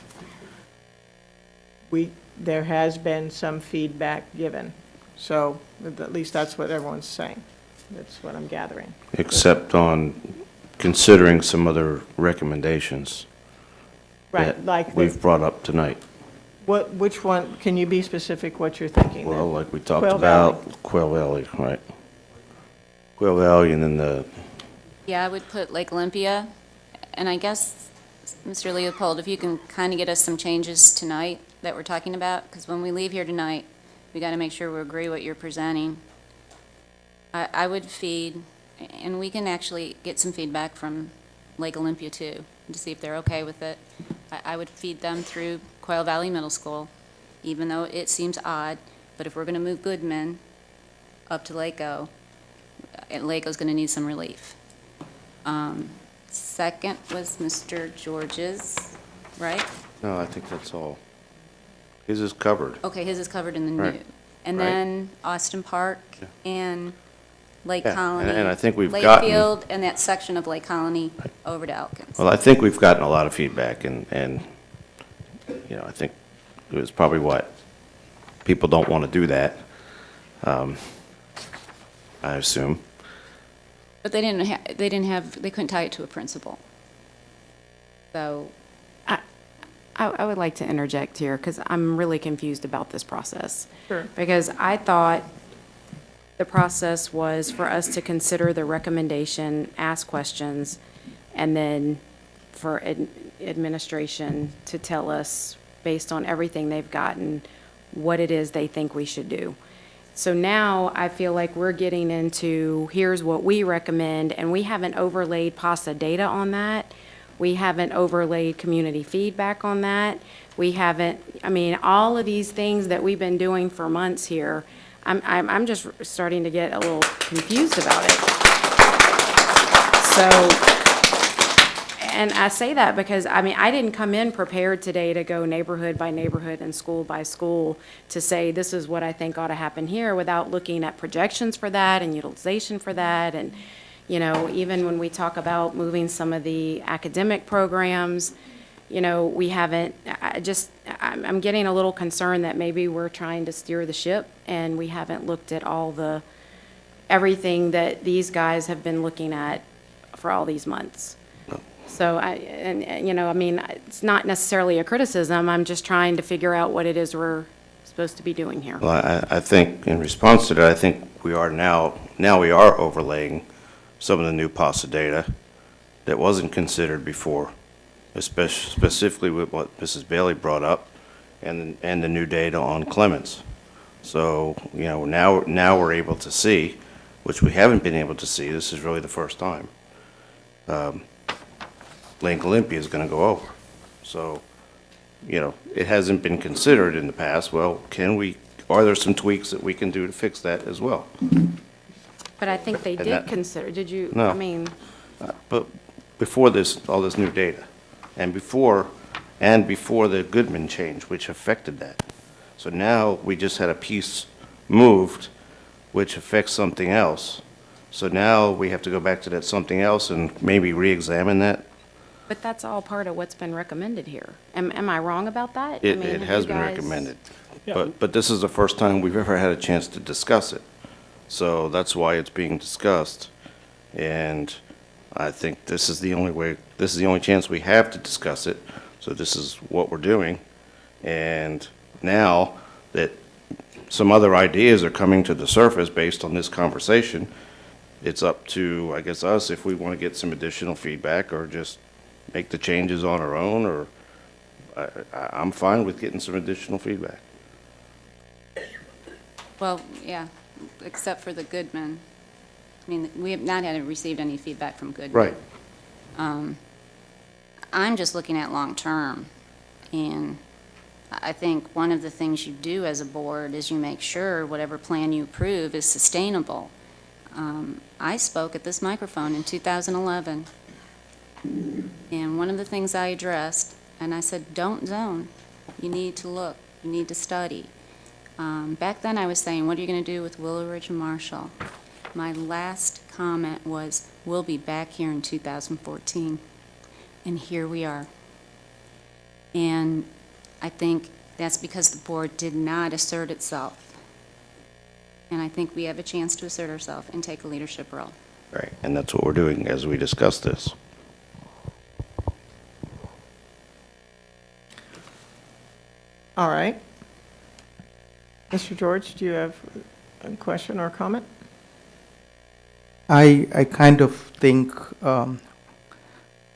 there has been some feedback given. So at least that's what everyone's saying. That's what I'm gathering. Except on considering some other recommendations Right, that like we've brought up tonight. which one, can you be specific what you're thinking Well, then? like we talked Quail about, Valley. Quail Valley, right? Quail Valley, and then Yeah, I would put Lake Olympia, and I guess, Mr. Leopold, if you can kind of get us some changes tonight that we're talking about, because when we leave here tonight, we got to make sure we agree what you're presenting. I would feed, and we can actually get some feedback from Lake Olympia too, to see if they're okay with it. I would feed them through Quail Valley Middle School, even though it seems odd, but if we're going to move Goodman up to Lako, Lako's going to need some relief. Second was Mr. George's, right? no, I think that's all. His is covered. Okay, his is covered in the Right. new. And Right. then Austin Park and Lake Yeah, Colony. and I think we've gotten- Lakefield and that section of Lake Colony over to Elkins. Well, I think we've gotten a lot of feedback, and you know, I think it was probably what, people don't want to do that, I assume. But they couldn't tie it to a principal. So, I would like to interject here, because I'm really confused about this process. Sure. Because I thought the process was for us to consider the recommendation, ask questions, and then for administration to tell us, based on everything they've gotten, what it is they think we should do. So now I feel like we're getting into, here's what we recommend, and we haven't overlaid PASA data on that. We haven't overlaid community feedback on that. We haven't, I mean, all of these things that we've been doing for months here, I'm just starting to get a little confused about it. So, and I say that because, I mean, I didn't come in prepared today to go neighborhood by neighborhood and school by school to say, this is what I think ought to happen here, without looking at projections for that and utilization for that. And, you know, even when we talk about moving some of the academic programs, you know, we haven't, I'm getting a little concerned that maybe we're trying to steer the ship and we haven't looked at everything that these guys have been looking at for all these months. So you know, I mean, it's not necessarily a criticism. I'm just trying to figure out what it is we're supposed to be doing here. Well, I think in response to that, I think we are now we are overlaying some of the new PASA data that wasn't considered before, specifically with what Mrs. Bailey brought up, and the new data on Clements. So, you know, now we're able to see, which we haven't been able to see. This is really the first time. Lake Olympia is going to go over. So, you know, it hasn't been considered in the past. Well, are there some tweaks that we can do to fix that as well? But I think they And did that- consider, did you, No. I mean, But before all this new data, and before the Goodman change, which affected that. So now we just had a piece moved, which affects something else. So now we have to go back to that something else and maybe re-examine that. but that's all part of what's been recommended here. Am I wrong about that? I It mean, have has you been guys- recommended. Yeah. But this is the first time we've ever had a chance to discuss it. So that's why it's being discussed. And I think this is the only chance we have to discuss it. So this is what we're doing. And now that some other ideas are coming to the surface based on this conversation, it's up to, I guess, us if we want to get some additional feedback or just make the changes on our own, or I'm fine with getting some additional feedback. Well, yeah, except for the Goodman. I mean, we have not received any feedback from Goodman. Right. I'm just looking at long-term, and I think one of the things you do as a board is you make sure whatever plan you approve is sustainable. I spoke at this microphone in 2011, and one of the things I addressed, and I said, don't zone. You need to look. You need to study. Back then, I was saying, what are you going to do with Willow Ridge and Marshall? My last comment was, we'll be back here in 2014. And here we are. And I think that's because the board did not assert itself. And I think we have a chance to assert ourselves and take a leadership role. Right, and that's what we're doing as we discuss this. All right. Mr. George, do you have a question or comment? I kind of think, kind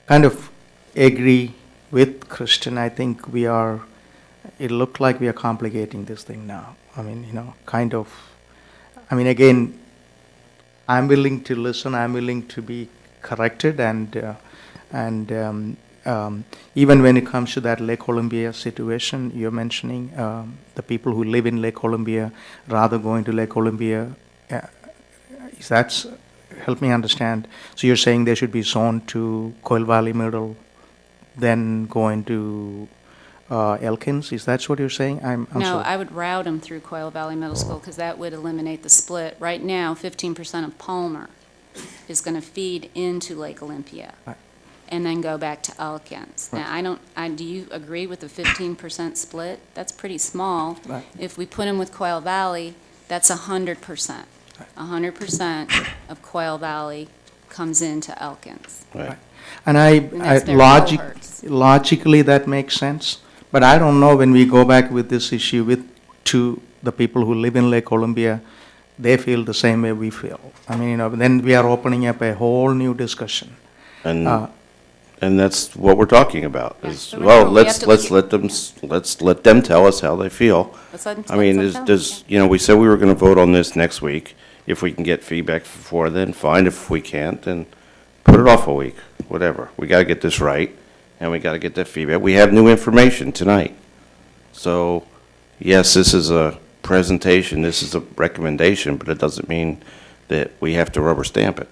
of agree with Kristen. I think it looked like we are complicating this thing now. I mean, kind of, again, I'm willing to listen, I'm willing to be corrected, and even when it comes to that Lake Olympia situation you're mentioning, the people who live in Lake Olympia rather going to Lake Olympia, help me understand. So you're saying they should be zoned to Coil Valley Middle, then going to Elkins? Is that what you're saying? I'm No, sorry. I would route them through Coil Valley Middle School because that would eliminate the split. Right now, 15% of Palmer is going to feed into Lake Olympia Right. and then go back to Elkins. Right. Now, do you agree with the 15% split? That's pretty small. Right. If we put them with Coil Valley, that's 100%. 100% of Coil Valley comes into Elkins. Right. And that's their cohorts. logically that makes sense, but I don't know when we go back with this issue to the people who live in Lake Olympia, they feel the same way we feel. Then we are opening up a whole new discussion. And that's what we're talking about, Yeah, is, so we well, have to let's look let them tell us how they feel. Let's let them I mean, tell them, we said we were gonna vote on this next week. If we can get feedback before then, fine. If we can't, then put it off a week, whatever. We gotta get this right, and we gotta get that feedback. We have new information tonight. So, yes, this is a presentation, this is a recommendation, but it doesn't mean that we have to rubber stamp it.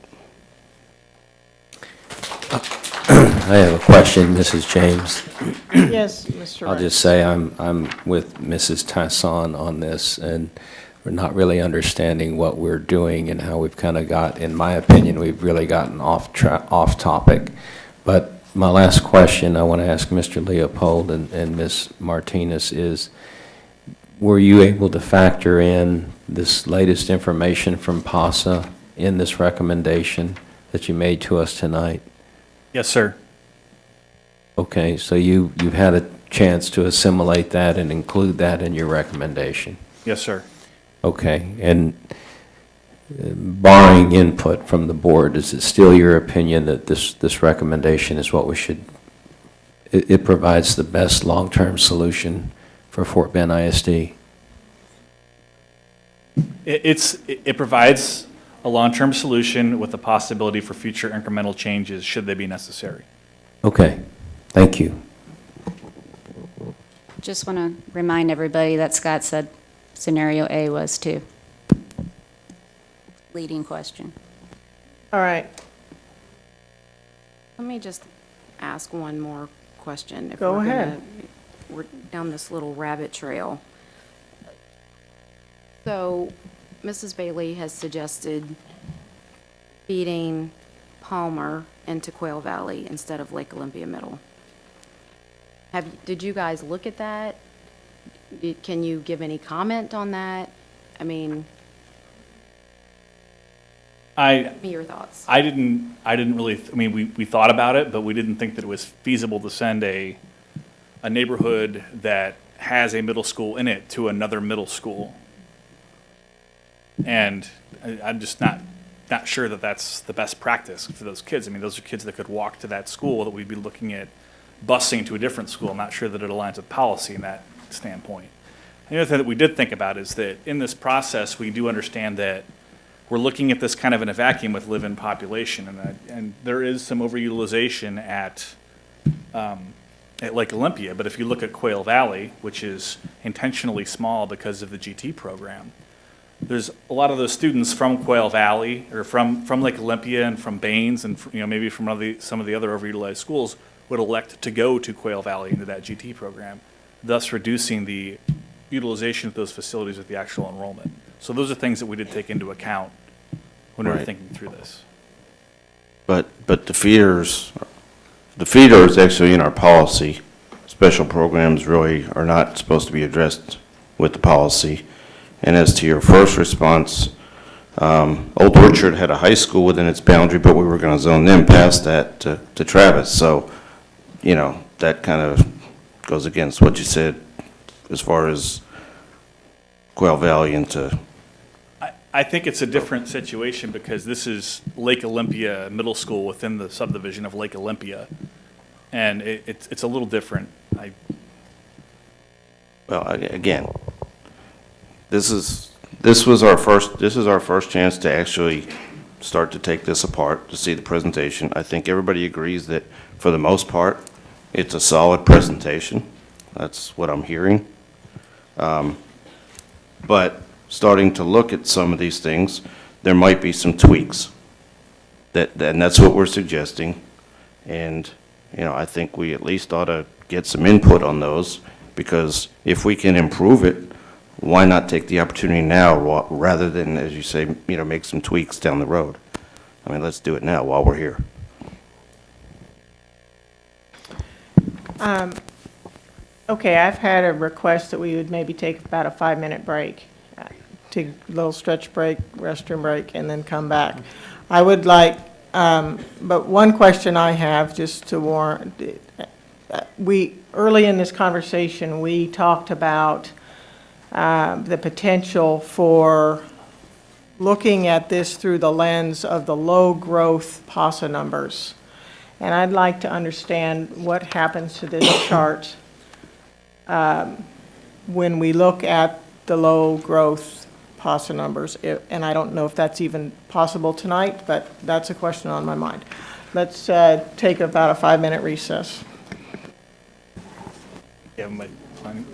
I have a question, Mrs. James. Yes, Mr. I'll Rice. just say I'm with Mrs. Tyson on this, and we're not really understanding what we're doing and how we've kind of got, in my opinion, we've really gotten off topic. But my last question I want to ask Mr. Leopold and Ms. Martinez is, were you able to factor in this latest information from PASA in this recommendation that you made to us tonight? Yes, sir. Okay, so you've had a chance to assimilate that and include that in your recommendation? Yes, sir. Okay, and barring input from the board, is it still your opinion that this recommendation is what we should, it provides the best long-term solution for Fort Bend ISD? It provides a long-term solution with the possibility for future incremental changes should they be necessary. Okay, thank you. Just want to remind everybody that Scott said scenario A was too. Leading question. All right, Let me just ask one more question. If Go we're ahead. gonna- We're down this little rabbit trail. So, Mrs. Bailey has suggested feeding Palmer into Quail Valley instead of Lake Olympia Middle. Did you guys look at that? Can you give any comment on that? I mean, give me your thoughts. I didn't really, I mean, we thought about it, but we didn't think that it was feasible to send a neighborhood that has a middle school in it to another middle school. And I'm just not sure that that's the best practice for those kids. I mean, those are kids that could walk to that school that we'd be looking at busing to a different school. I'm not sure that it aligns with policy in that standpoint. The other thing that we did think about is that in this process, we do understand that we're looking at this kind of in a vacuum with live-in population, and there is some overutilization at Lake Olympia. But if you look at Quail Valley, which is intentionally small because of the GT program, there's a lot of those students from Quail Valley or from Lake Olympia and from Baines and maybe from some of the other overutilized schools would elect to go to Quail Valley into that GT program, thus reducing the utilization of those facilities with the actual enrollment. So those are things that we did take into account when we were Right. thinking through this. But the feeder is actually in our policy. Special programs really are not supposed to be addressed with the policy. And as to your first response, Old Orchard had a high school within its boundary, but we were going to zone them past that to Travis. So, that kind of goes against what you said as far as Quail Valley into. I think it's a different situation because this is Lake Olympia Middle School within the subdivision of Lake Olympia. And it's a little different. Again, this is our first chance to actually start to take this apart, to see the presentation. I think everybody agrees that for the most part, it's a solid presentation. That's what I'm hearing. But starting to look at some of these things, there might be some tweaks. And that's what we're suggesting. And, I think we at least ought to get some input on those, because if we can improve it, why not take the opportunity now rather than, as you say, make some tweaks down the road? I mean, let's do it now while we're here. okay, I've had a request that we would maybe take about a 5-minute break, take a little stretch break, restroom break, and then come back. I would like, but one question I have, just to warrant, early in this conversation, we talked about the potential for looking at this through the lens of the low-growth PASA numbers. And I'd like to understand what happens to this chart when we look at the low-growth PASA numbers. And I don't know if that's even possible tonight, but that's a question on my mind. Let's take about a 5-minute recess. Yeah, fine.